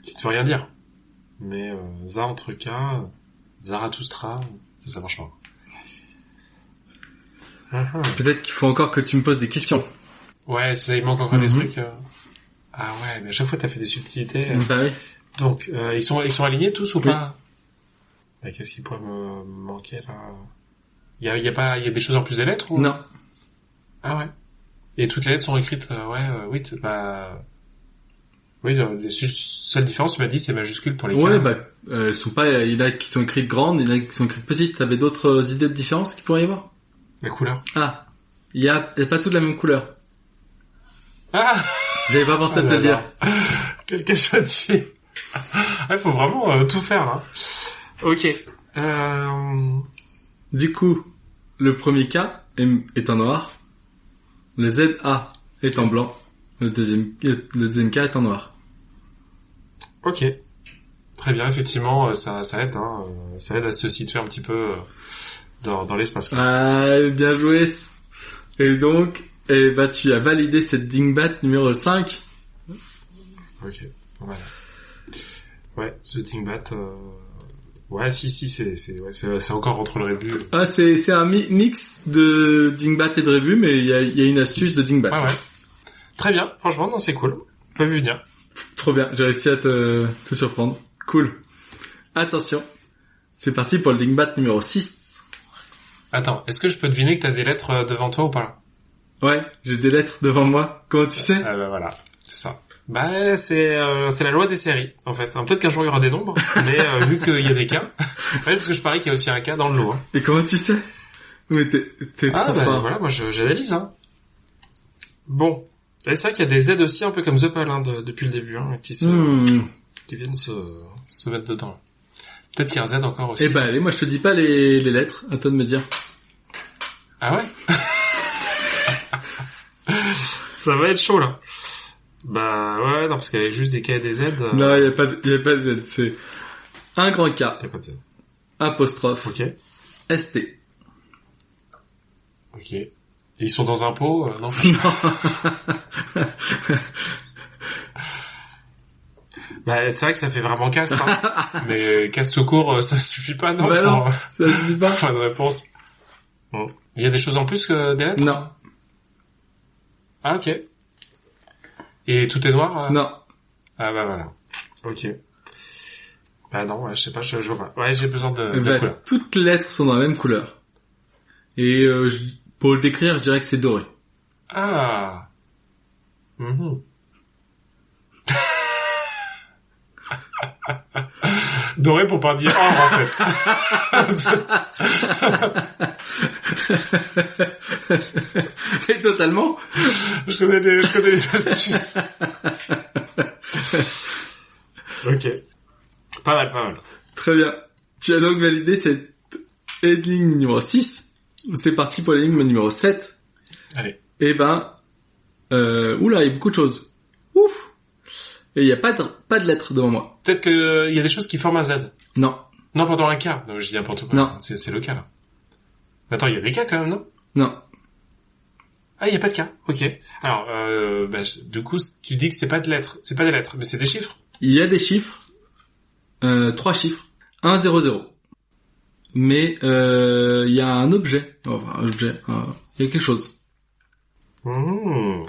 Qui ne veut rien dire. Mais Za entre K, Zarathustra, ça marche pas. Ah ah. Peut-être qu'il faut encore que tu me poses des questions. Ouais, ça, il manque encore des Mhm. trucs. Ah ouais, mais à chaque fois t'as fait des subtilités. Bah oui. Donc, ils sont alignés tous ou Oui. pas? Bah, qu'est-ce qui pourrait me manquer là? Il y a des choses en plus des lettres ou? Non. Ah ouais. Et toutes les lettres sont écrites, oui, oui, les seules différences, tu m'as dit, c'est majuscule pour les Ouais, K. bah, elles sont pas, il y en a qui sont écrites grandes, il y en a qui sont écrites petites. T'avais d'autres idées de différence qu'il pourrait y avoir? La couleur. Ah. Il y a pas toutes la même couleur. Ah! J'avais pas pensé à te le dire. Quel cachottier. Il faut vraiment tout faire, hein. Ok. Du coup, le premier K est en noir. Le ZA est en blanc. Le deuxième K est en noir. Ok. Très bien, effectivement, ça aide, hein. Ça aide à se situer un petit peu dans l'espace, quoi. Ah, bien joué. Et donc, bah, tu as validé cette dingbat numéro 5. Ok, voilà. Ouais, ce dingbat, ouais, si, c'est encore entre le rébut. Ah, c'est un mix de dingbat et de rébut, mais il y a une astuce de dingbat. Ouais. Très bien, franchement, non, c'est cool. Pas vu venir. Trop bien, j'ai réussi à te surprendre. Cool. Attention, c'est parti pour le dingbat numéro 6. Attends, est-ce que je peux deviner que t'as des lettres devant toi ou pas? Ouais, j'ai des lettres devant moi. Comment tu sais? Ah bah voilà, c'est ça. Bah c'est la loi des séries en fait. Peut-être qu'un jour il y aura des nombres, mais vu qu'il y a des cas, ouais, parce que je parie qu'il y a aussi un cas dans le lot. Hein. Et comment tu sais? Mais t'es trop fort. Voilà, moi j'analyse. Hein. Bon, et c'est vrai qu'il y a des Z aussi un peu comme The Pal hein, depuis le début, hein, qui viennent se mettre dedans. Peut-être qu'il y a un Z encore aussi. Eh ben allez, moi je te dis pas les lettres, à toi de me dire. Ah ouais. Ça va être chaud là. Bah ouais, non, parce qu'il y avait juste des K et des Z. Non, il y a pas de Z, c'est un grand K, Il y a pas de Z. apostrophe, Ok. ST. Ok. Et ils sont dans un pot, non? Bah c'est vrai que ça fait vraiment caste, hein. Mais caste tout court, ça suffit pas, non? Bah non, ça suffit pas. Pas de réponse. Bon. Il y a des choses en plus que des lettres? Non, Ah ok. Et tout est noir? non. Ah bah voilà. Ok. Bah non, ouais, je sais pas, je vois pas. Ouais, j'ai besoin de Bah, couleur. toutes les lettres sont dans la même couleur. Et pour le décrire, je dirais que c'est doré. Ah. Mhm. Doré pour pas dire or en fait. C'est totalement. Je connais les astuces. Ok. Pas mal. Très bien. Tu as donc validé cette ligne numéro 6. C'est parti pour la ligne numéro 7. Allez. Eh ben, oula, il y a beaucoup de choses. Ouf. Et il y a pas de lettres devant moi. Peut-être que il y a des choses qui forment un Z. Non. Non, pendant un K. Non, je dis n'importe quoi. Non. C'est le cas là. Attends, il y a des K quand même, non? Non. Ah, il y a pas de K. Ok. Alors, du coup, tu dis que c'est pas de lettres. C'est pas des lettres, mais c'est des chiffres. Il y a des chiffres. 3 chiffres. 1, 0, 0. Mais, il y a un objet. Enfin, un objet. Il y a quelque chose. Mmh.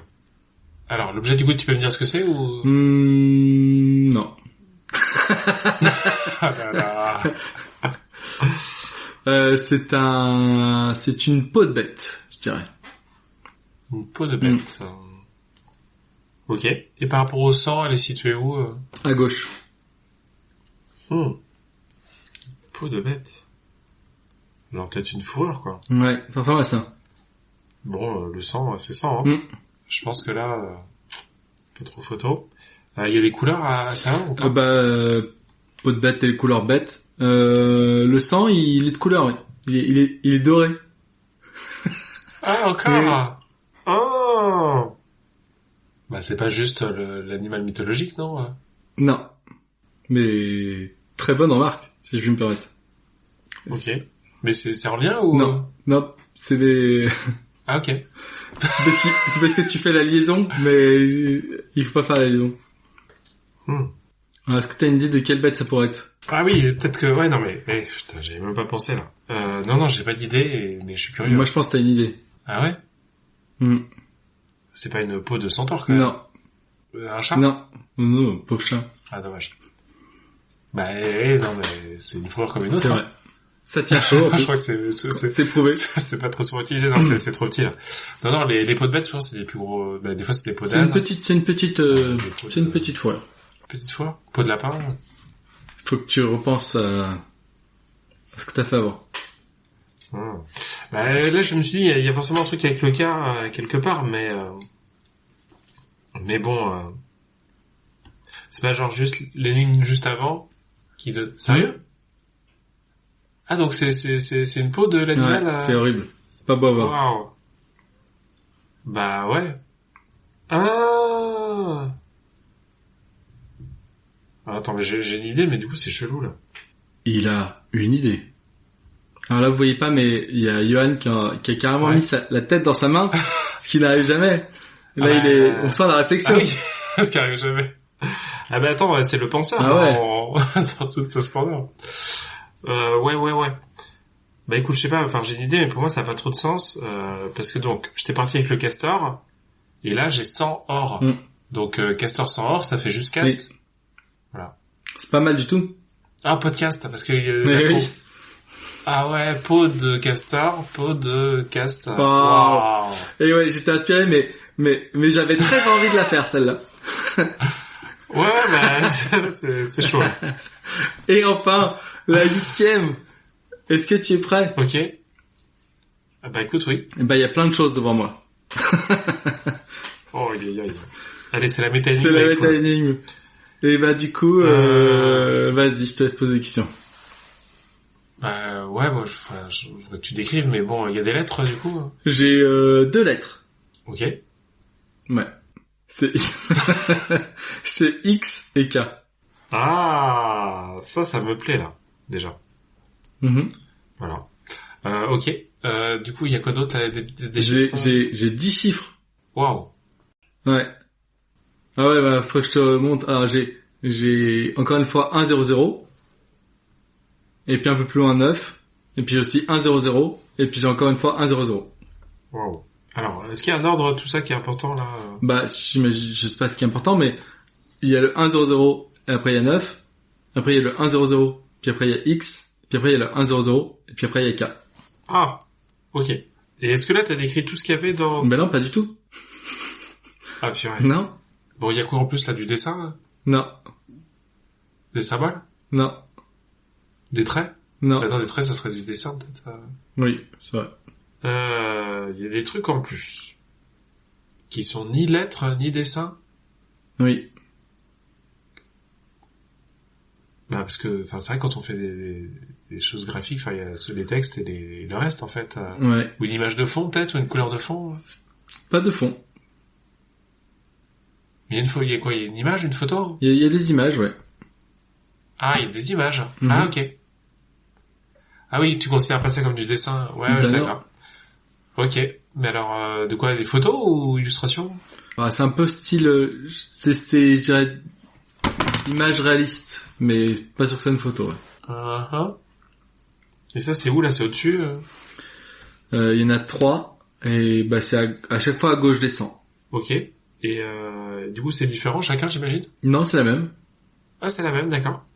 Alors, l'objet du coup, tu peux me dire ce que c'est ou? Non. Ah là là. C'est une peau de bête, je dirais. Une peau de bête. Ok. Et par rapport au sang, elle est située où? À gauche. Peau de bête. Genre peut-être une fourrure, quoi. Ouais, ça ressemble à ça. Bon, le sang, c'est sang, hein. Je pense que là, pas trop photo. Il y a des couleurs à ça ou pas? Peau de bête et les couleurs bêtes. Le sang, il est de couleur, oui. Il est doré. Ah, encore. Oh. Bah, c'est pas juste l'animal mythologique, non? Non. Mais très bonne remarque, si je puis me permettre. Ok. Mais c'est en lien ou? Non, c'est des... Ah, ok. c'est parce que tu fais la liaison, mais il faut pas faire la liaison. Alors, est-ce que t'as une idée de quelle bête ça pourrait être? Ah oui, peut-être que... Ouais, non mais... putain, j'avais même pas pensé, là. Non, j'ai pas d'idée, mais je suis curieux. Moi, je pense que t'as une idée. Ah ouais? C'est pas une peau de centaure, quand même? Non. Un chat? Non, pauvre chat. Ah, dommage. Bah, non, mais c'est une fourrure comme une autre. C'est vrai. Ça tient chaud, en plus. Je crois que c'est prouvé. C'est pas très souvent utilisé, non, c'est trop petit, là. Non, les peaux de bêtes, souvent, c'est des plus gros... Bah, des fois, c'est des peaux d'âne. C'est une petite fourrure. Petite fourrure? Peau de lapin? Faut que tu repenses à ce que t'as fait avant. Bah, là, je me suis dit, il y a forcément un truc avec le cas, quelque part, mais bon, c'est pas genre juste l'énigme juste avant, sérieux? Ah, donc c'est une peau de l'animal, ouais, c'est horrible. C'est pas beau à voir. Waouh. Bah, ouais. Ah. Attends, mais j'ai une idée, mais du coup, c'est chelou, là. Il a une idée. Alors là, vous voyez pas, mais il y a Johan qui a carrément mis la tête dans sa main, ce qui n'arrive jamais. Là, on sent la réflexion. Ah oui, ce qui n'arrive jamais. Ah bah attends, c'est le penseur. Ah ouais. Dans toute sa splendeur. Ouais. Bah écoute, je sais pas, enfin j'ai une idée, mais pour moi ça n'a pas trop de sens, parce que donc, j'étais parti avec le castor, et là j'ai 100 or. Donc castor 100 or, ça fait juste cast. Oui. Voilà. C'est pas mal du tout. Ah, podcast, parce que la peau. Ah ouais, peau de castor, peau de cast. Wow. Et ouais, j'étais inspiré, mais j'avais très envie de la faire, celle-là. Ouais, bah, c'est chaud. Et enfin, la 8e. Est-ce que tu es prêt? Ok. Bah écoute, oui. Il y a plein de choses devant moi. Oh, allez, c'est la méta-énigme. C'est la méta-énigme. Et du coup, vas-y, je te laisse poser des questions. Bah ouais, moi, je voudrais que tu décrives, mais bon, il y a des lettres du coup. J'ai 2 lettres. Ok. Ouais. C'est X et K. Ah, ça me plaît là, déjà. Voilà. Ok. Du coup, il y a quoi d'autre? Des chiffres? J'ai 10 chiffres. Waouh. Ouais. Ah ouais, faut que je te remonte. Alors j'ai encore une fois 1 0 0. Et puis un peu plus loin 9. Et puis j'ai aussi 1 0 0. Et puis j'ai encore une fois 1 0 0. Waouh. Alors, est-ce qu'il y a un ordre tout ça qui est important là? J'imagine, je sais pas ce qui est important, mais il y a le 1 0 0 et après il y a 9. Après il y a le 1 0 0. Puis après il y a X. Puis après il y a le 1 0 0. Et puis après il y a K. Ah. Ok. Et est-ce que là t'as décrit tout ce qu'il y avait dans... Ben non, pas du tout. Ah purée. Non. Bon, il y a quoi en plus là? Du dessin là? Non. Des symboles? Non. Des traits? Non. Dans des traits, ça serait du dessin peut-être. Oui, c'est vrai. Il y a des trucs en plus qui sont ni lettres ni dessins. Oui. Bah parce que, enfin, c'est vrai quand on fait des choses graphiques, enfin, il y a ceux des textes et le reste en fait. Ouais. Ou une image de fond peut-être, ou une couleur de fond. Pas de fond. Il y a quoi? Il y a une image, une photo? Il y a des images, ouais. Ah, il y a des images. Ah, ok. Ah oui, tu considères pas ça comme du dessin? Ouais, je suis d'accord. Ok. Mais alors, de quoi? Des photos ou illustrations? C'est un peu style, c'est, je dirais, image réaliste, mais pas sûr que c'est une photo, ouais. Et ça, c'est où, là? C'est au-dessus? Il y en a 3, et c'est à chaque fois à gauche descend. Ok. Et du coup, c'est différent chacun, j'imagine? Non, c'est la même. Ah, c'est la même, d'accord.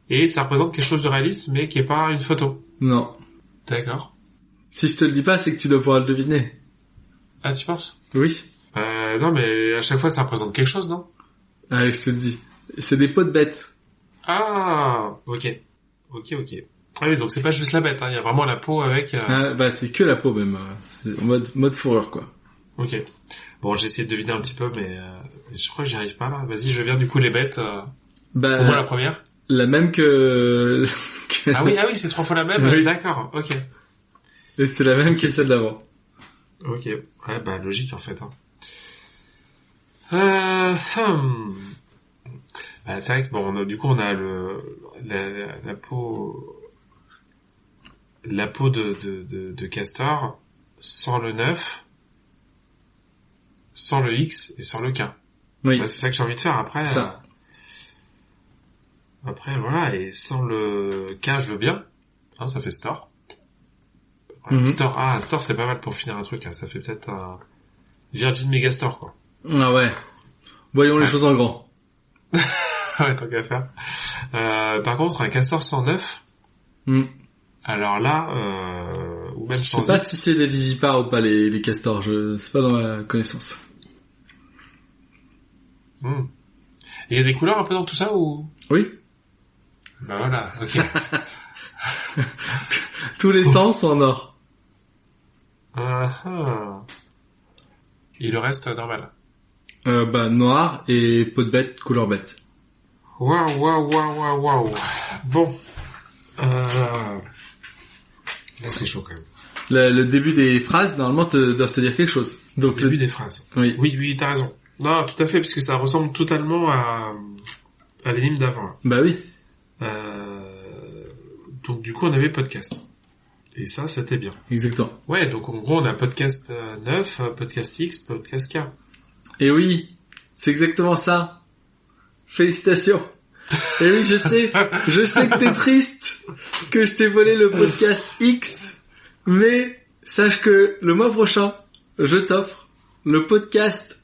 Et ça représente quelque chose de réaliste, mais qui est pas une photo? Non. D'accord. Si je te le dis pas, c'est que tu dois pouvoir le deviner. Ah, tu penses? Oui. Non, mais à chaque fois, ça représente quelque chose, non? Allez, je te le dis. C'est des peaux de bêtes. Ah, ok. Ah oui, donc c'est pas juste la bête, hein. Il y a vraiment la peau avec... c'est que la peau, même. C'est en mode fourrure, quoi. Ok. Bon, j'ai essayé de deviner un petit peu, mais je crois que j'y arrive pas là. Vas-y, je viens du coup les bêtes. Au moins la première. La même que... Ah oui, c'est 3 fois la même. Oui. D'accord. Ok. Et c'est la même que celle d'avant. Ok. Ouais, bah logique en fait. Hein. Bah, c'est vrai que bon, on a la peau de castor sans le 9, sans le X et sans le K. Oui. Bah, c'est ça que j'ai envie de faire après. Ça. Après voilà, et sans le K je veux bien. Hein, ça fait store. Voilà, store c'est pas mal pour finir un truc. Hein. Ça fait peut-être un Virgin Megastore quoi. Ah ouais. Voyons les choses en grand. Ouais, tant qu'à faire. Par contre, un castor 109. Alors là, ou même sans. Je sais pas si c'est des vivipares ou pas les castors. C'est pas dans ma connaissance. Et il y a des couleurs un peu dans tout ça ou? Oui. Bah voilà. Ok. Tous les sens en or. Et le reste normal. Noir et peau de bête, couleur bête. Waouh. Bon. Là, c'est chaud quand même. Le début des phrases, normalement, doivent te dire quelque chose. Donc, le début des phrases. Oui, t'as raison. Non, tout à fait, parce que ça ressemble totalement à l'énigme d'avant. Bah oui. Donc, du coup, on avait podcast. Et ça, c'était bien. Exactement. Ouais, donc en gros, on a podcast 9, podcast X, podcast K. Et oui, c'est exactement ça. Félicitations. Et oui, je sais que t'es triste que je t'ai volé le podcast X, mais sache que le mois prochain, je t'offre le podcast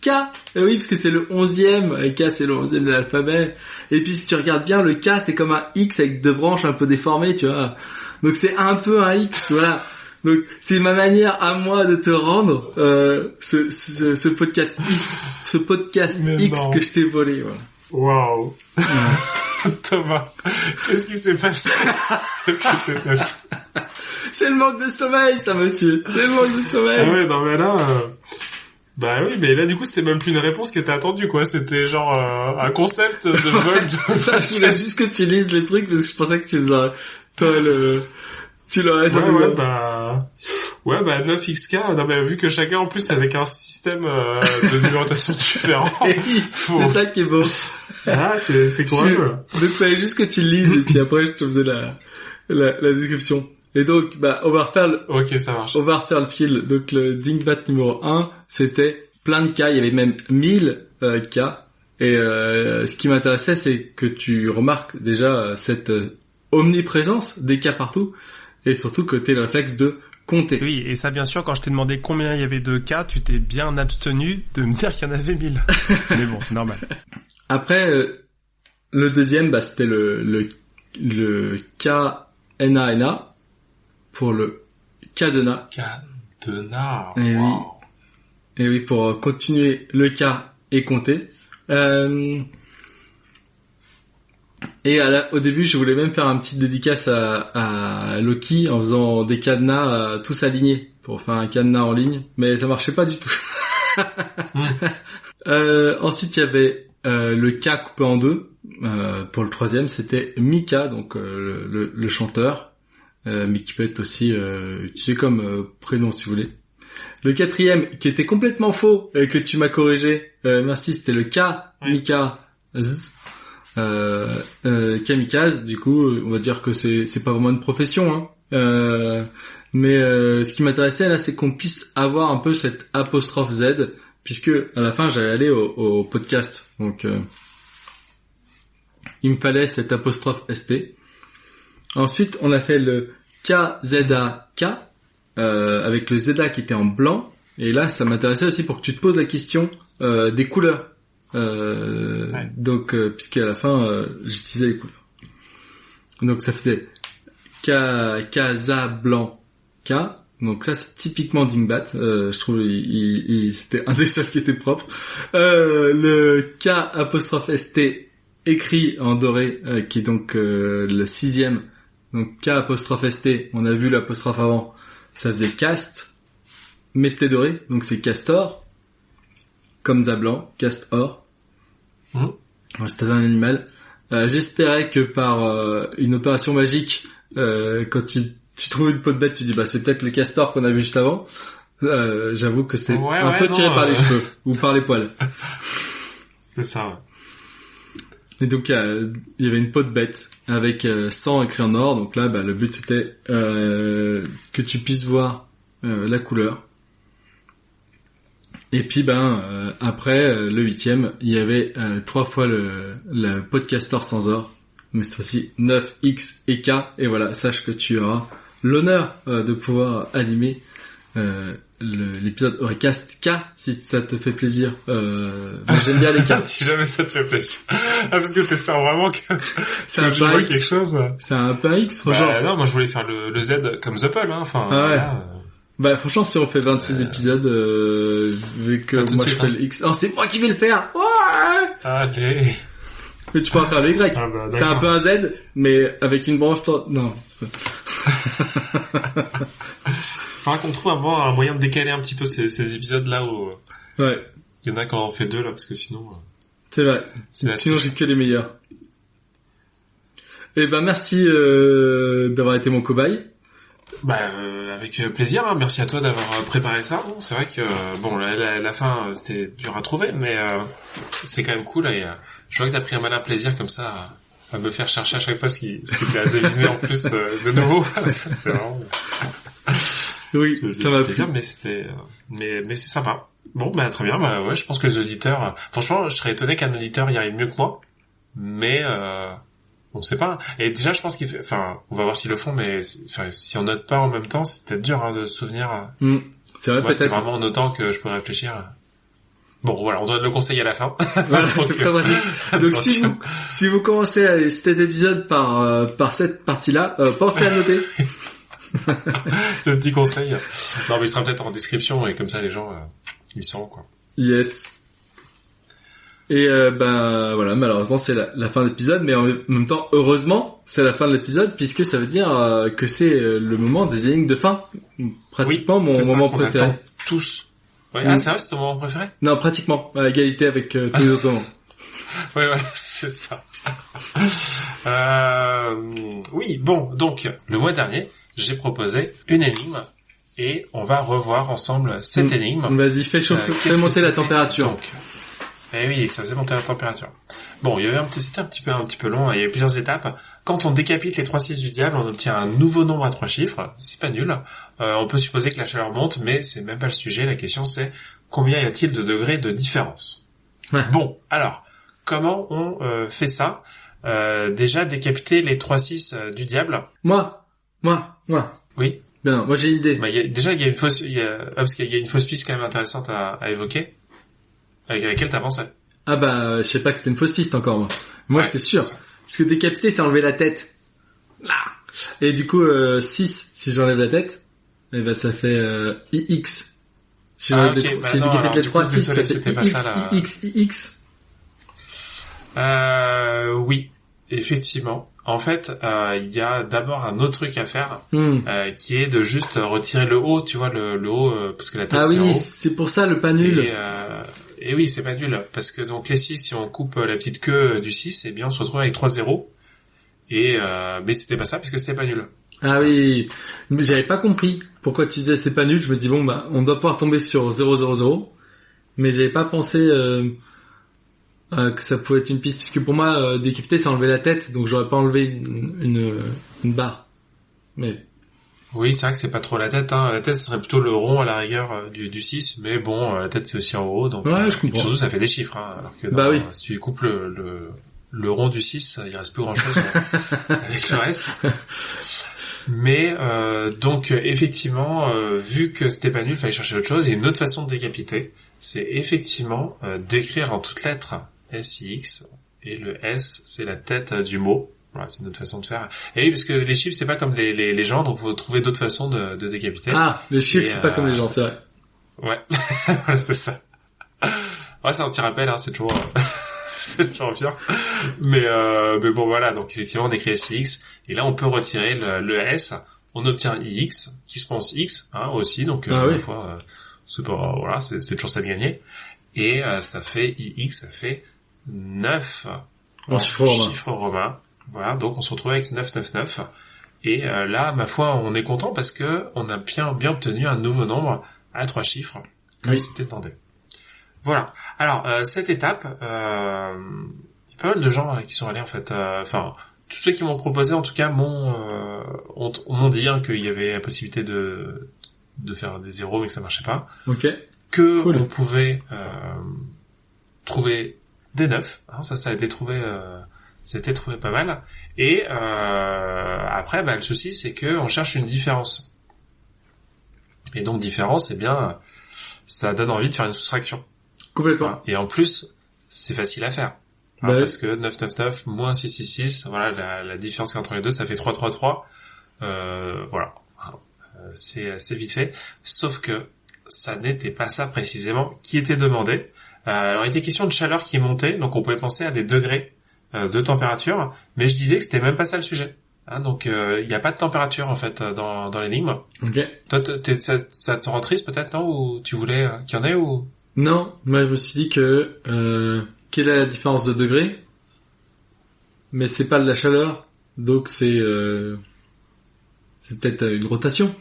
K. Et oui, parce que c'est le 11e, et K c'est le 11e de l'alphabet. Et puis si tu regardes bien, le K c'est comme un X avec 2 branches un peu déformées, tu vois. Donc c'est un peu un X, voilà. Donc c'est ma manière à moi de te rendre ce podcast X que je t'ai volé, voilà. Waouh. Thomas, qu'est-ce qui s'est passé? C'est le manque de sommeil, ça, monsieur. C'est le manque de sommeil. Ah ouais, non mais là... Bah oui, mais là du coup c'était même plus une réponse qui était attendue quoi, c'était genre un concept de vol. Je voulais juste que tu lises les trucs parce que je pensais que tu l'aurais Ouais, bah 9XK, non mais vu que chacun en plus avec un système de numérotation différent. C'est ça qui est beau. Ah, c'est courageux. Donc il fallait juste que tu le lises et puis après je te faisais la description. Et donc, on va refaire Ok, ça marche. On va refaire le fil. Donc, le Dingbat numéro 1, c'était plein de cas. Il y avait même 1000 cas. Et ce qui m'intéressait, c'est que tu remarques déjà cette omniprésence des cas partout. Et surtout que tu aies le réflexe de compter. Oui, et ça, bien sûr, quand je t'ai demandé combien il y avait de cas, tu t'es bien abstenu de me dire qu'il y en avait 1000. Mais bon, c'est normal. Après, le deuxième, c'était le KNANA. Pour le cadenas. Cadenas. Et wow. oui. Et oui, pour continuer le cas et compter. Et au début, je voulais même faire un petit dédicace à Loki en faisant des cadenas tous alignés pour faire un cadenas en ligne, mais ça marchait pas du tout. Ensuite, il y avait le cas coupé en deux. Pour le troisième, c'était Mika, donc le chanteur. Mais qui peut être aussi utilisé comme prénom si vous voulez. Le quatrième, qui était complètement faux, que tu m'as corrigé, merci, c'était le Kamikaze. Kamikaze, du coup, on va dire que c'est pas vraiment une profession, hein. Mais ce qui m'intéressait là, c'est qu'on puisse avoir un peu cette apostrophe Z, puisque à la fin, j'allais aller au podcast. Donc, il me fallait cette apostrophe ST. Ensuite, on a fait le KZAK avec le ZA qui était en blanc. Et là, ça m'intéressait aussi pour que tu te poses la question des couleurs. Ouais. Donc, puisqu'à la fin, j'utilisais les couleurs. Donc, ça faisait Kaza blanc K. Donc ça, c'est typiquement Dingbat. Je trouve c'était un des seuls qui était propre. Le K apostrophe ST écrit en doré, qui est donc le 6e. Donc K apostrophe ST, on a vu l'apostrophe avant, ça faisait cast. Mestedoré, donc c'est Castor, comme Zablan, Castor. Ouais, c'était un animal. J'espérais que par une opération magique, quand tu trouves une peau de bête, tu dis bah c'est peut-être le castor qu'on a vu juste avant. J'avoue que c'était un peu tiré par les cheveux ou par les poils. C'est ça. Ouais. Et donc il y avait une peau de bête avec 100 écrit en or. Donc là, le but c'était que tu puisses voir la couleur. Et puis après le 8e, il y avait 3 fois la peau de castor sans or. Mais cette fois-ci 9, X et K. Et voilà, sache que tu auras l'honneur de pouvoir animer l'épisode Orecast K, si ça te fait plaisir. Moi, j'aime bien les K. Si jamais ça te fait plaisir. Parce que t'espères vraiment que c'est un peu quelque chose. C'est un peu X, franchement. Non, moi je voulais faire le Z comme The Pull, hein. Enfin, Bah franchement, si on fait 26 épisodes, vu que moi je fais le X... Oh, c'est moi qui vais le faire. Ouais. Allez. Mais tu pourras faire le Y. C'est un peu un Z, mais avec une branche... Non, c'est pas... Faudra qu'on trouve un moyen de décaler un petit peu ces épisodes-là où... Ouais. Il y en a quand on fait 2, là, parce que sinon... C'est vrai. Sinon, j'ai que les meilleurs. Eh ben, merci d'avoir été mon cobaye. Avec plaisir, hein. Merci à toi d'avoir préparé ça. C'est vrai que la fin c'était dur à trouver, mais c'est quand même cool. Et je vois que t'as pris un malin plaisir comme ça à me faire chercher à chaque fois ce qui était à deviner en plus de nouveau. C'était vraiment... Oui, ça m'a plu. Mais c'était mais c'est sympa. Bon, très bien. Ouais, je pense que les auditeurs, franchement, je serais étonné qu'un auditeur y arrive mieux que moi, mais on sait pas. Et déjà, je pense on va voir s'ils le font, mais si on note pas en même temps, c'est peut-être dur de se souvenir. C'est vrai, moi, c'était vraiment en notant que je pourrais réfléchir. Bon, voilà, on donne le conseil à la fin. Voilà, c'est très pratique. Donc, si vous commencez cet épisode par cette partie-là, pensez à noter. Le petit conseil. Non, mais il sera peut-être en description et comme ça, les gens, ils sauront, quoi. Yes. Et voilà, malheureusement c'est la fin de l'épisode, mais en même temps heureusement c'est la fin de l'épisode puisque ça veut dire que c'est le moment des énigmes de fin, pratiquement mon moment préféré. Tous. Ouais, c'est vrai, c'est ton moment préféré? Non, pratiquement à égalité avec tous les autres moments. Ouais, voilà, c'est ça. Oui, bon, donc le mois dernier j'ai proposé une énigme et on va revoir ensemble cette énigme. Vas-y, fais monter la température. Donc, eh oui, ça faisait monter la température. Bon, c'était un petit peu long, il y avait plusieurs étapes. Quand on décapite les 3-6 du diable, on obtient un nouveau nombre à 3 chiffres. C'est pas nul. On peut supposer que la chaleur monte, mais c'est même pas le sujet. La question c'est, combien y a-t-il de degrés de différence? Ouais. Bon, alors, comment on fait ça? Déjà, décapiter les 3-6 du diable. Moi. Oui. Bien, moi j'ai une idée. Il y a une fausse, parce qu'il y a une fausse piste quand même intéressante à évoquer. Avec laquelle t'as pensé? Je sais pas que c'était une fausse piste encore, moi. J'étais sûr. Parce que décapiter, c'est enlever la tête. Là. Et du coup, 6, si j'enlève la tête, ça fait IX. Si je décapite les 3, 6, ça fait IX. Oui, effectivement. En fait, il y a d'abord un autre truc à faire, qui est de juste retirer le haut, tu vois, le haut, parce que la tête c'est en haut. C'est pour ça le pas nul. Et oui, c'est pas nul, parce que donc les 6, si on coupe la petite queue du 6, eh bien on se retrouve avec 3 zéros. Et mais c'était pas ça, parce que c'était pas nul. Ah oui, mais j'avais pas compris pourquoi tu disais c'est pas nul. Je me dis on doit pouvoir tomber sur 000, mais j'avais pas pensé que ça pouvait être une piste, puisque pour moi décapiter c'est enlever la tête, donc j'aurais pas enlevé une barre. Mais oui, c'est vrai que c'est pas trop la tête, hein. La tête, ce serait plutôt le rond à la rigueur du 6, mais bon, la tête c'est aussi en haut, donc ouais, je comprends. Surtout ça fait des chiffres, hein, alors que si tu coupes le rond du 6, il reste plus grand chose avec le reste. Mais donc effectivement, vu que c'était pas nul, il fallait chercher autre chose. Et une autre façon de décapiter, c'est effectivement d'écrire en toutes lettres SIX, et le S c'est la tête du mot. Voilà, c'est une autre façon de faire. Et oui, parce que les chiffres c'est pas comme les gens, donc faut trouver d'autres façons de décapiter. Ah, les chiffres c'est pas comme les gens, c'est vrai. Ouais, voilà, c'est ça. Ouais, c'est un petit rappel, hein, c'est toujours bien. Mais bon voilà, donc effectivement on écrit SIX, et là on peut retirer le S, on obtient IX, qui se pense X, hein, aussi, donc des fois c'est pas, voilà, c'est toujours ça de gagner. Et ça fait IX, ça fait 9 en chiffre romain. Voilà, donc on se retrouve avec 999. Et là, ma foi, on est content parce que on a bien obtenu un nouveau nombre à 3 chiffres, comme c'était demandé. Voilà. Alors, cette étape, il y a pas mal de gens qui sont allés, en fait, tous ceux qui m'ont proposé, en tout cas, m'ont dit qu'il y avait la possibilité de faire des zéros, mais que ça marchait pas. Ok. Que cool. On pouvait trouver des 9. Hein, ça a été trouvé, c'était trouvé pas mal. Et après, le souci, c'est que on cherche une différence. Et donc, différence, eh bien, ça donne envie de faire une soustraction. Complètement. Voilà. Et en plus, c'est facile à faire. Hein, parce que 999 moins 666, voilà, la différence entre les deux, ça fait 333. Voilà. C'est vite fait. Sauf que ça n'était pas ça précisément qui était demandé. Alors, il était question de chaleur qui montait, donc on pouvait penser à des degrés de température, mais je disais que c'était même pas ça le sujet. Hein, donc, il n'y a pas de température, en fait, dans l'énigme. Ok. Toi, ça te rend triste, peut-être, non? Ou tu voulais qu'il y en ait, ou? Non, moi, je me suis dit que, quelle est la différence de degré? Mais c'est pas de la chaleur, donc c'est peut-être une rotation.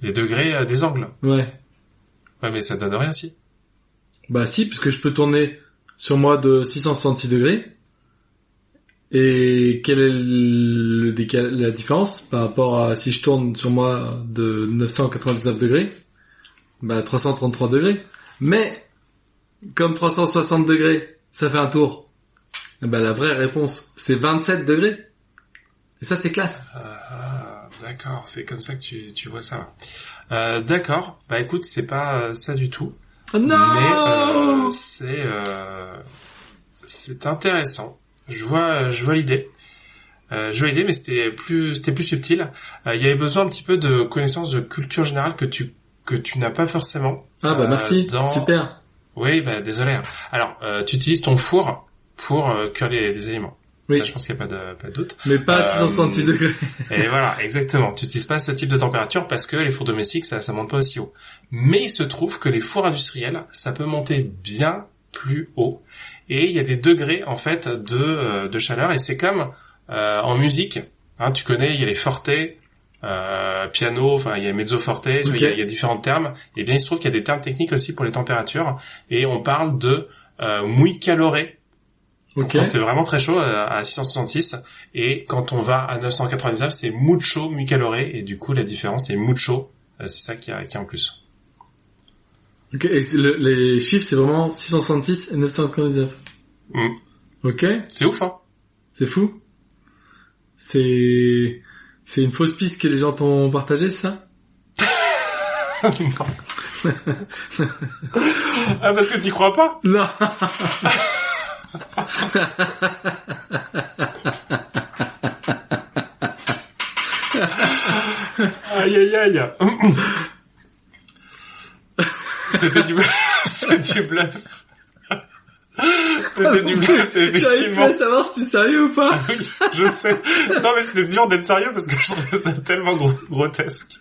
Les degrés des angles. Ouais. Ouais, mais ça donne rien, si. Bah si, puisque je peux tourner sur moi de 666 degrés. Et quelle est la différence par rapport à si je tourne sur moi de 999 degrés? 333 degrés. Mais, comme 360 degrés, ça fait un tour. La vraie réponse, c'est 27 degrés. Et ça, c'est classe. D'accord, c'est comme ça que tu vois ça. D'accord. Écoute, c'est pas ça du tout. Oh non. Mais c'est intéressant. Je vois l'idée. Mais c'était plus subtil. Il y avait besoin un petit peu de connaissances de culture générale que tu n'as pas forcément. Merci. Super. Oui, désolé. Alors, tu utilises ton four pour cuire les aliments. Oui. Ça, je pense qu'il n'y a pas de doute. Mais pas à 666 degrés. Et voilà, exactement. Tu n'utilises pas ce type de température parce que les fours domestiques, ça monte pas aussi haut. Mais il se trouve que les fours industriels, ça peut monter bien plus haut. Et il y a des degrés, en fait, de chaleur. Et c'est comme en musique. Hein, tu connais, il y a les forte, piano, il y a mezzo forte, okay. Tu vois, il y a différents termes. Et bien, il se trouve qu'il y a des termes techniques aussi pour les températures. Et on parle de muy caloré. Okay. C'est vraiment très chaud à 666 et quand on va à 999 c'est mucho muy caloré et du coup la différence c'est mucho, c'est ça qui est en plus. Ok, et les chiffres c'est vraiment 666 et 999. Ok. C'est ouf hein. C'est fou. C'est une fausse piste que les gens t'ont partagée, c'est ça? Non. Ah parce que t'y crois pas? Non. Aïe aïe aïe. C'était du bluff. C'était du bluff, effectivement. J'arrive pas à savoir si t'es sérieux ou pas. Ah oui, je sais. Non mais c'était dur d'être sérieux parce que je trouvais ça tellement grotesque.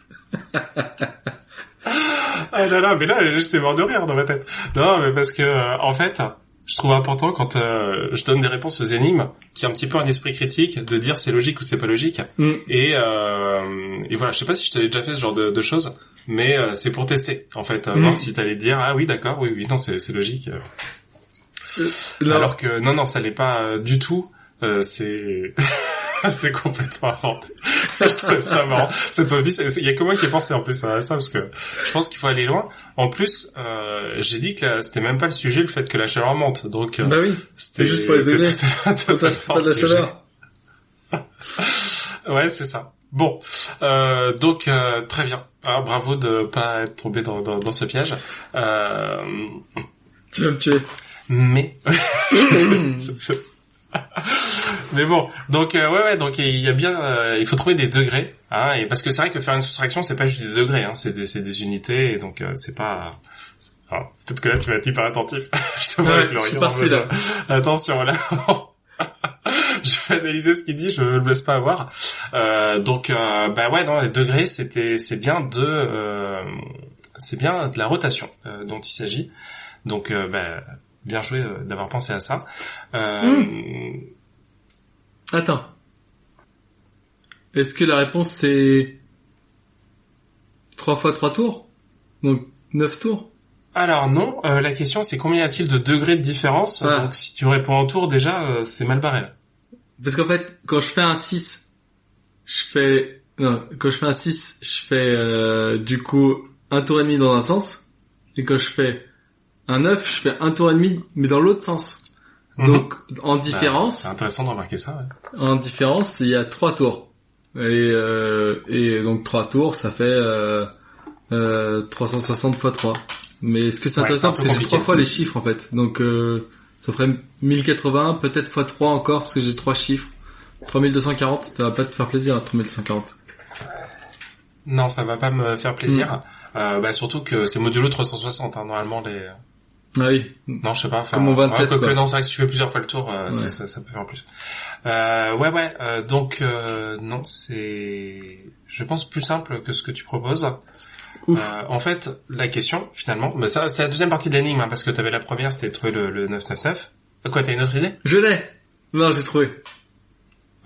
Ah là, mais là j'étais mort de rire dans ma tête. Non mais parce que en fait, je trouve important quand je donne des réponses aux énigmes, qu'il y a un petit peu un esprit critique de dire c'est logique ou c'est pas logique. Et voilà, je sais pas si je t'avais déjà fait ce genre de choses, mais c'est pour tester en fait, voir si t'allais dire ah oui d'accord, oui non c'est logique. Alors que non ça l'est pas du tout. C'est c'est complètement inventé. Je trouvais ça marrant. Cette fois, il y a que moi qui ai pensé en plus à ça parce que je pense qu'il faut aller loin. En plus, j'ai dit que c'était même pas le sujet, le fait que la chaleur monte. Donc, oui. C'était juste pour les degrés. C'est pas de la chaleur. Ouais, c'est ça. Bon, donc très bien. Alors, bravo de pas être tombé dans ce piège. Tu vas me tuer. Mais mais bon, donc donc il y a bien, il faut trouver des degrés, hein, et parce que c'est vrai que faire une soustraction c'est pas juste des degrés, hein, c'est des unités, et donc c'est pas. Alors, peut-être que là tu vas être hyper attentif. Je te vois avec le regard. Parti là. Attention là. Je vais analyser ce qu'il dit, je me laisse pas avoir. Donc non, les degrés c'est bien de c'est bien de la rotation dont il s'agit. Donc, bien joué d'avoir pensé à ça. Attends. Est-ce que la réponse c'est 3 fois 3 tours? Donc 9 tours? Alors non, la question c'est combien y a-t-il de degrés de différence? Donc si tu réponds en tour déjà, c'est mal barré là. Parce qu'en fait, quand je fais un 6, quand je fais un 6, je fais du coup un tour et demi dans un sens. Et quand je fais un 9, je fais un tour et demi mais dans l'autre sens. Donc en différence, c'est intéressant de remarquer ça. Ouais. En différence, il y a 3 tours. Et donc 3 tours, ça fait 360 x 3. Mais ce que c'est intéressant parce que j'ai 3 fois les chiffres en fait. Donc ça ferait 1080, peut-être x 3 encore parce que j'ai 3 chiffres. 3240, ça va pas te faire plaisir à 3240. Non, ça va pas me faire plaisir. Surtout que c'est modulo 360 normalement les. Ah oui. Non, je sais pas. Comme mon 27. Non, c'est vrai que si tu fais plusieurs fois le tour, ça peut faire plus. Donc non, c'est, je pense, plus simple que ce que tu proposes. En fait, la question, finalement, mais ça, c'était la deuxième partie de l'énigme, parce que t'avais la première, c'était de trouver le 999. Quoi, t'as une autre idée? Je l'ai. Non, j'ai trouvé.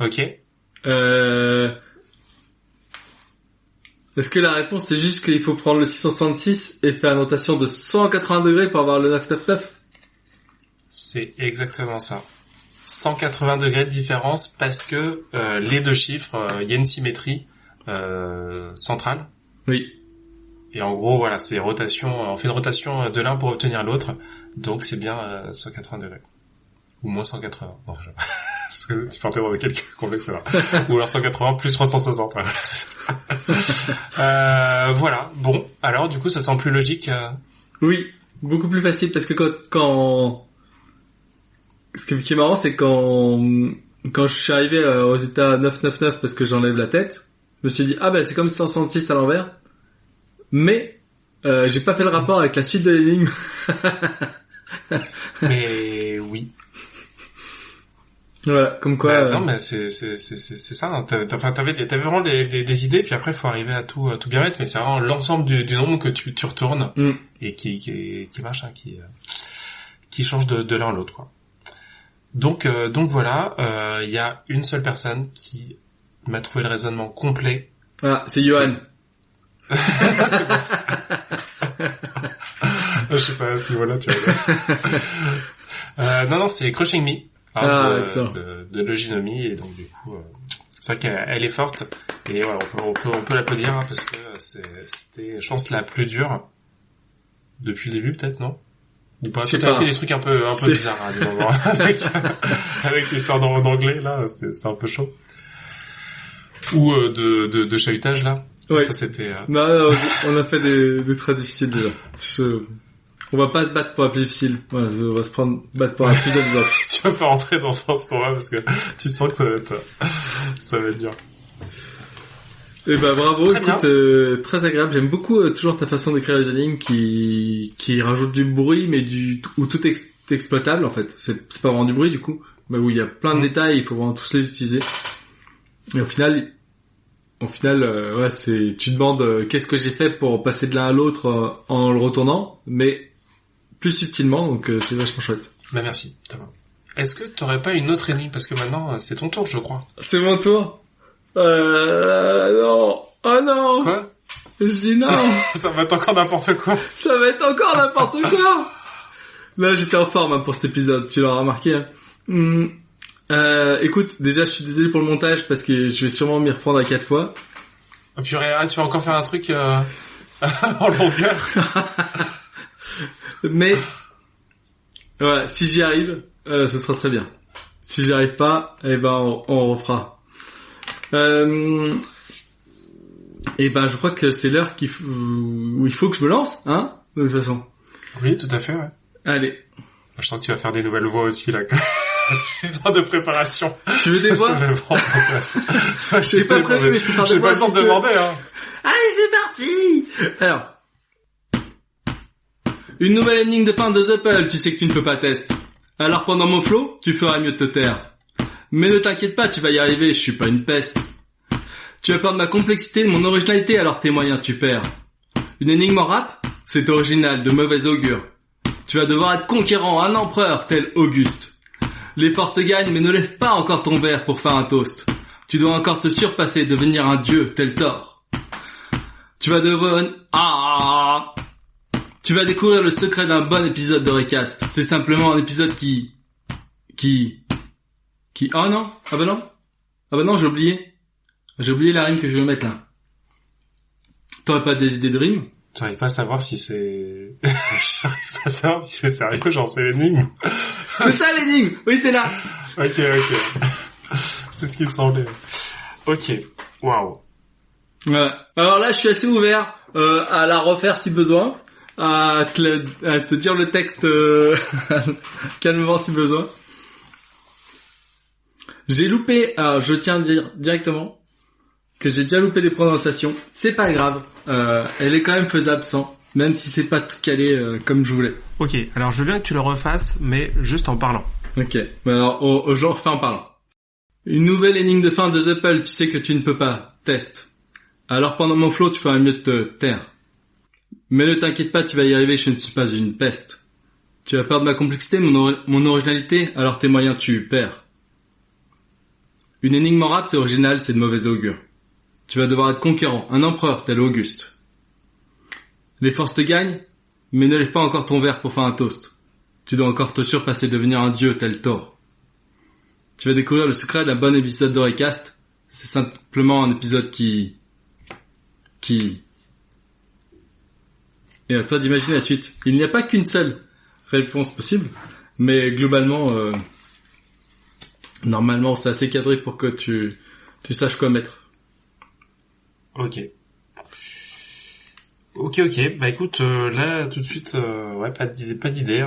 Ok. Est-ce que la réponse c'est juste qu'il faut prendre le 666 et faire une rotation de 180 degrés pour avoir le 999? C'est exactement ça. 180 degrés de différence parce que les deux chiffres, il y a une symétrie centrale. Oui. Et en gros, voilà, c'est rotation. On fait une rotation de l'un pour obtenir l'autre, donc c'est bien 180 degrés ou moins 180. Non, parce que tu partais dans des calculs complexes là. Ou alors 180 plus 360. Voilà. Bon, alors du coup, ça semble plus logique. Oui, beaucoup plus facile parce que quand ce qui est marrant, c'est quand je suis arrivé aux états 999 parce que j'enlève la tête, je me suis dit c'est comme 166 à l'envers. Mais j'ai pas fait le rapport avec la suite de l'énigme. Mais oui. Voilà, comme quoi. Non, mais c'est ça. Hein. T'avais vraiment des idées, puis après faut arriver à tout bien mettre. Mais c'est vraiment l'ensemble du nombre que tu retournes et qui marche, hein, qui change de l'un à l'autre, quoi. Donc voilà, il y a une seule personne qui m'a trouvé le raisonnement complet. Ah, c'est Johan. C'est bon. Je sais pas à ce niveau-là, tu vois. Non, c'est Crushing Me. De Loginomy, et donc du coup c'est vrai qu'elle est forte et voilà, on peut l'applaudir, hein, parce que c'était, je pense, la plus dure depuis le début, peut-être, non? Ou pas? Tu as fait des trucs un peu bizarres à des moments avec l'histoire d'anglais là, c'était un peu chaud, ou de chahutage là. Ouais. Ça c'était Non, on a fait des très difficiles déjà. On va pas se battre pour la plus difficile. Ouais, on va se battre pour la plus amusante. Tu vas pas rentrer dans ce sens-là parce que tu sens que ça va être dur. Eh ben bravo, très écoute, très agréable. J'aime beaucoup toujours ta façon d'écrire les énigmes qui rajoute du bruit, mais où tout est exploitable en fait. C'est pas vraiment du bruit du coup, mais où il y a plein de détails, il faut vraiment tous les utiliser. Et au final, c'est, tu demandes qu'est-ce que j'ai fait pour passer de l'un à l'autre en le retournant, mais plus subtilement, donc c'est vachement chouette. Merci, Thomas. Est-ce que t'aurais pas une autre énigme, parce que maintenant c'est ton tour, je crois. C'est mon tour. Non. Oh non. Quoi? Je dis non. Ça va être encore n'importe quoi. Ça va être encore n'importe quoi. Là, j'étais en forme, hein, pour cet épisode, tu l'auras remarqué. Hein. Écoute, déjà, je suis désolé pour le montage parce que je vais sûrement m'y reprendre à 4 fois. Oh, purée, tu vas encore faire un truc en longueur. Mais voilà, si j'y arrive, ce sera très bien. Si j'y arrive pas, on refera. Je crois que c'est l'heure où il faut que je me lance, hein, de toute façon. Oui, tout à fait, ouais. Allez. Je sens que tu vas faire des nouvelles voix aussi, là. 6 ans de préparation. Tu veux des voix? Je sais pas prévu, mais je peux faire des voix. J'ai pas le sens de demander, hein. Allez, c'est parti! Alors. Une nouvelle énigme de fin de The Puzzle, tu sais que tu ne peux pas tester. Alors pendant mon flow, tu feras mieux de te taire. Mais ne t'inquiète pas, tu vas y arriver, je suis pas une peste. Tu as peur de ma complexité, de mon originalité, alors tes moyens tu perds. Une énigme en rap? C'est original, de mauvais augure. Tu vas devoir être conquérant, un empereur tel Auguste. Les forces te gagnent, mais ne lève pas encore ton verre pour faire un toast. Tu dois encore te surpasser, devenir un dieu tel Thor. Tu vas découvrir le secret d'un bon épisode de Recast. C'est simplement un épisode qui... Oh non. Ah bah non, j'ai oublié. J'ai oublié la rime que je vais mettre là. T'aurais pas des idées de rime? J'arrive pas à savoir si c'est... J'arrive pas à savoir si c'est sérieux, genre c'est l'énigme. C'est ça l'énigme. Oui, c'est là. Ok. C'est ce qui me semblait. Ok. Waouh. Voilà. Alors là, je suis assez ouvert à la refaire si besoin, à te dire le texte calmement si besoin. J'ai loupé, alors je tiens à dire directement que j'ai déjà loupé des prononciations. C'est pas grave, elle est quand même faisable sans, même si c'est pas tout calé comme je voulais. Ok, alors je veux bien que tu le refasses, mais juste en parlant. Ok, alors je refais en parlant. Une nouvelle énigme de fin de The Puzzle, tu sais que tu ne peux pas. Test. Alors pendant mon flow, tu feras mieux de te taire. Mais ne t'inquiète pas, tu vas y arriver, je ne suis pas une peste. Tu as peur de ma complexité, mon originalité, alors tes moyens tu perds. Une énigme en rap, c'est original, c'est de mauvais augure. Tu vas devoir être conquérant, un empereur tel Auguste. Les forces te gagnent, mais ne lève pas encore ton verre pour faire un toast. Tu dois encore te surpasser, devenir un dieu tel Thor. Tu vas découvrir le secret d'un bon épisode de Recast. C'est simplement un épisode qui... Et à toi d'imaginer la suite. Il n'y a pas qu'une seule réponse possible, mais globalement, normalement, c'est assez cadré pour que tu saches quoi mettre. Ok. Bah écoute, là tout de suite, pas d'idée.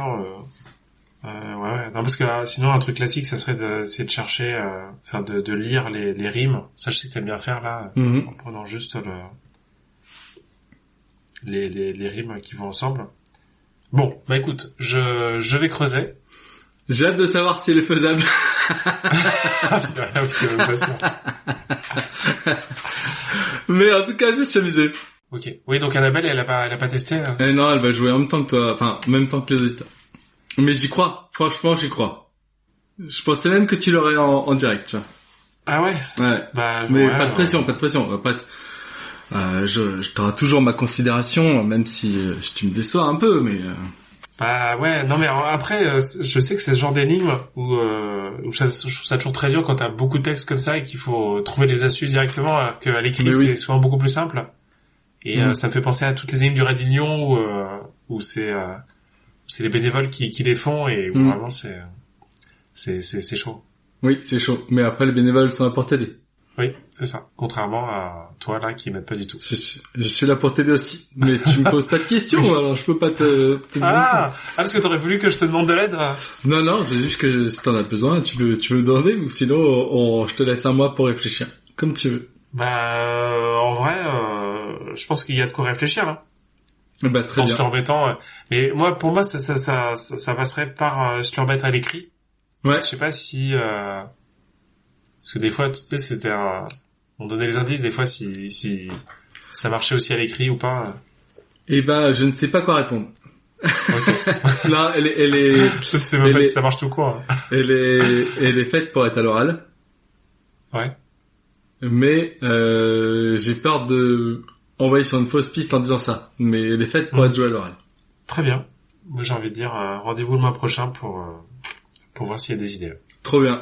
Ouais. Non, parce que sinon un truc classique, ça serait d'essayer de chercher, de lire les rimes. Ça, je sais que t'aimes bien faire là, en prenant juste les rimes qui vont ensemble. Bon, bah écoute, je vais creuser. J'ai hâte de savoir si elle est faisable. T'es même pas sûr. Mais en tout cas, je me suis amusé. Ok. Oui, donc Annabelle, elle a pas testé. Non, elle va jouer en même temps que toi, enfin, en même temps que les auditeurs. Mais j'y crois. Franchement, j'y crois. Je pensais même que tu l'aurais en direct, tu vois. Ah ouais? Ouais. Bah, mais ouais, pas de pression. On va pas je t'aurai toujours ma considération, même si tu me déçois un peu, mais... Bah ouais, non mais après, je sais que c'est ce genre d'énigme où je trouve ça toujours très dur quand t'as beaucoup de textes comme ça et qu'il faut trouver des astuces directement, alors qu'à l'écrit c'est souvent beaucoup plus simple. Et ça me fait penser à toutes les énigmes du Raid Union où c'est les bénévoles qui les font et où vraiment c'est chaud. Oui, c'est chaud. Mais après les bénévoles sont à portée d'aider. Oui, c'est ça. Contrairement à toi là qui m'aide pas du tout. Je suis là pour t'aider aussi, mais tu me poses pas de questions, alors je peux pas te parce que t'aurais voulu que je te demande de l'aide. Non, c'est juste que si t'en as besoin, tu peux me demander, ou sinon je te laisse un mois pour réfléchir, comme tu veux. Bah en vrai, je pense qu'il y a de quoi réfléchir là. Bah très bien. En se le remettant, mais pour moi ça passerait par se le remettre à l'écrit. Ouais. Je sais pas si parce que des fois, tu sais, c'était on donnait les indices des fois si ça marchait aussi à l'écrit ou pas. Eh ben, je ne sais pas quoi répondre. Okay. Là, elle est. Tu sais même pas si ça marche tout court. Elle est faite pour être à l'oral. Ouais. Mais j'ai peur de envoyer sur une fausse piste en disant ça. Mais elle est faite pour être jouée à l'oral. Très bien. Moi, j'ai envie de dire rendez-vous le mois prochain pour voir s'il y a des idées. Trop bien.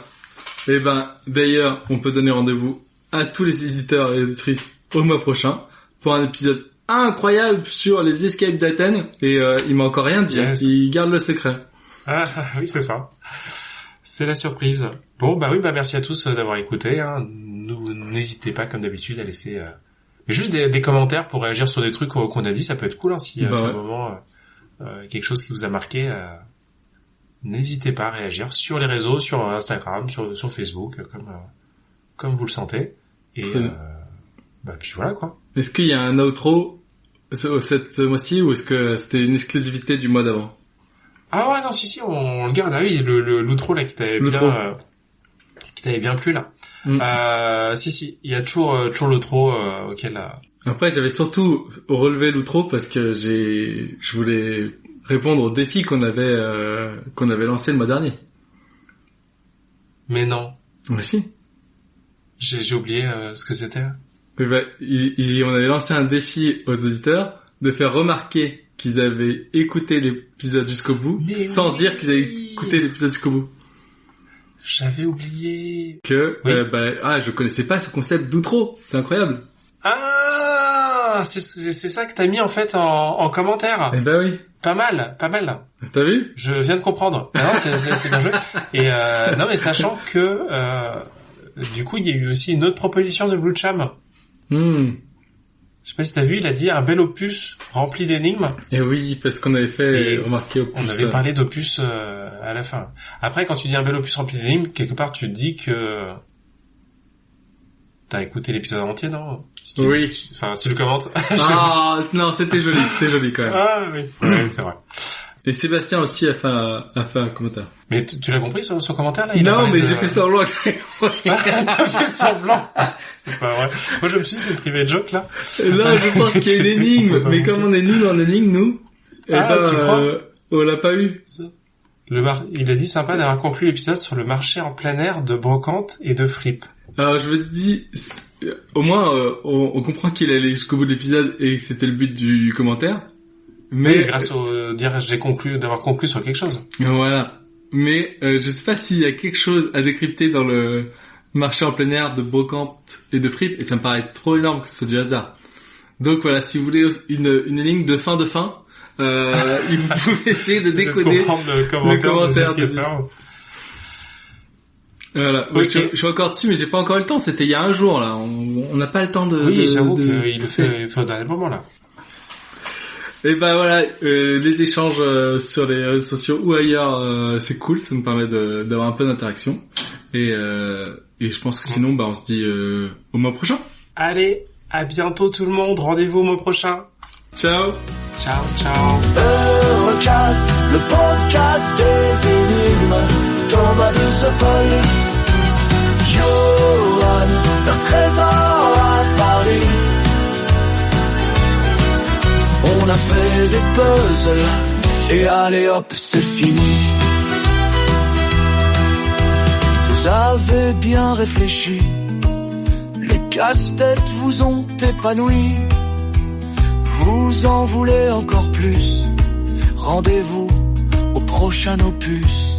Eh ben, d'ailleurs, on peut donner rendez-vous à tous les éditeurs et éditrices au mois prochain pour un épisode incroyable sur les escapes d'Athènes. Et il m'a encore rien dit. Yes. Il garde le secret. Ah oui, c'est ça. C'est la surprise. Bon, bah oui, merci à tous d'avoir écouté. Hein. N'hésitez pas, comme d'habitude, à laisser mais juste des commentaires pour réagir sur des trucs qu'on a dit. Ça peut être cool hein, si à un moment quelque chose qui vous a marqué. N'hésitez pas à réagir sur les réseaux, sur Instagram, sur Facebook, comme vous le sentez. Et puis voilà quoi. Est-ce qu'il y a un outro ce mois-ci ou est-ce que c'était une exclusivité du mois d'avant? Ah ouais non si on le garde. Ah oui l'outro là qui t'avait bien plu là. Si il y a toujours l'outro auquel Après, j'avais surtout relevé l'outro parce que je voulais répondre au défi qu'on avait lancé le mois dernier. Mais non. Mais si. J'ai oublié ce que c'était. On avait lancé un défi aux auditeurs de faire remarquer qu'ils avaient écouté l'épisode jusqu'au bout, sans dire qu'ils avaient écouté l'épisode jusqu'au bout. J'avais oublié. Je connaissais pas ce concept d'outro. C'est incroyable. Ah, c'est ça que t'as mis en fait en commentaire. Eh ben oui. Pas mal. T'as vu? Je viens de comprendre. Ah non, c'est bien joué. Et non, mais sachant que du coup, il y a eu aussi une autre proposition de Blue Cham. Je sais pas si t'as vu, il a dit un bel opus rempli d'énigmes. Et oui, parce qu'on avait fait remarquer opus. On avait parlé d'opus à la fin. Après, quand tu dis un bel opus rempli d'énigmes, quelque part, tu te dis que t'as écouté l'épisode entier, non? Si tu le commentes. Non, c'était joli quand même. Ah oui, c'est vrai. Et Sébastien aussi a fait un commentaire. Mais tu l'as compris son commentaire là? Non, mais j'ai fait semblant que j'avais compris. T'as fait semblant? C'est pas vrai. Moi je me suis dit c'est une private joke là. Là je pense qu'il y a une énigme, mais comme on est nuls en énigme nous, tu crois? On l'a pas eu. Il a dit sympa d'avoir conclu l'épisode sur le marché en plein air de brocante et de fripe. Alors je me dis, au moins on comprend qu'il allait jusqu'au bout de l'épisode et que c'était le but du commentaire. Mais oui, grâce au dire d'avoir conclu sur quelque chose. Voilà. Mais je sais pas s'il y a quelque chose à décrypter dans le marché en plein air de brocante et de fripe, et ça me paraît trop énorme que ce soit du hasard. Donc voilà, si vous voulez une énigme de fin, vous pouvez essayer de décoder le commentaire de Voilà. Okay. Moi, je suis encore dessus, mais j'ai pas encore eu le temps. C'était il y a un jour, là. On n'a pas le temps de... Oui, j'avoue qu'il le fait au dernier moment, là. Et ben voilà, les échanges sur les réseaux sociaux ou ailleurs, c'est cool, ça nous permet d'avoir un peu d'interaction. Et je pense que sinon, on se dit au mois prochain. Allez, à bientôt tout le monde, rendez-vous au mois prochain. Ciao. Ciao. Eurocast, le podcast des énigmes. Thomas Dussepaul, Johan, d'un trésor à Paris. On a fait des puzzles, et allez hop, c'est fini. Vous avez bien réfléchi, les casse-têtes vous ont épanoui. Vous en voulez encore plus, rendez-vous au prochain opus.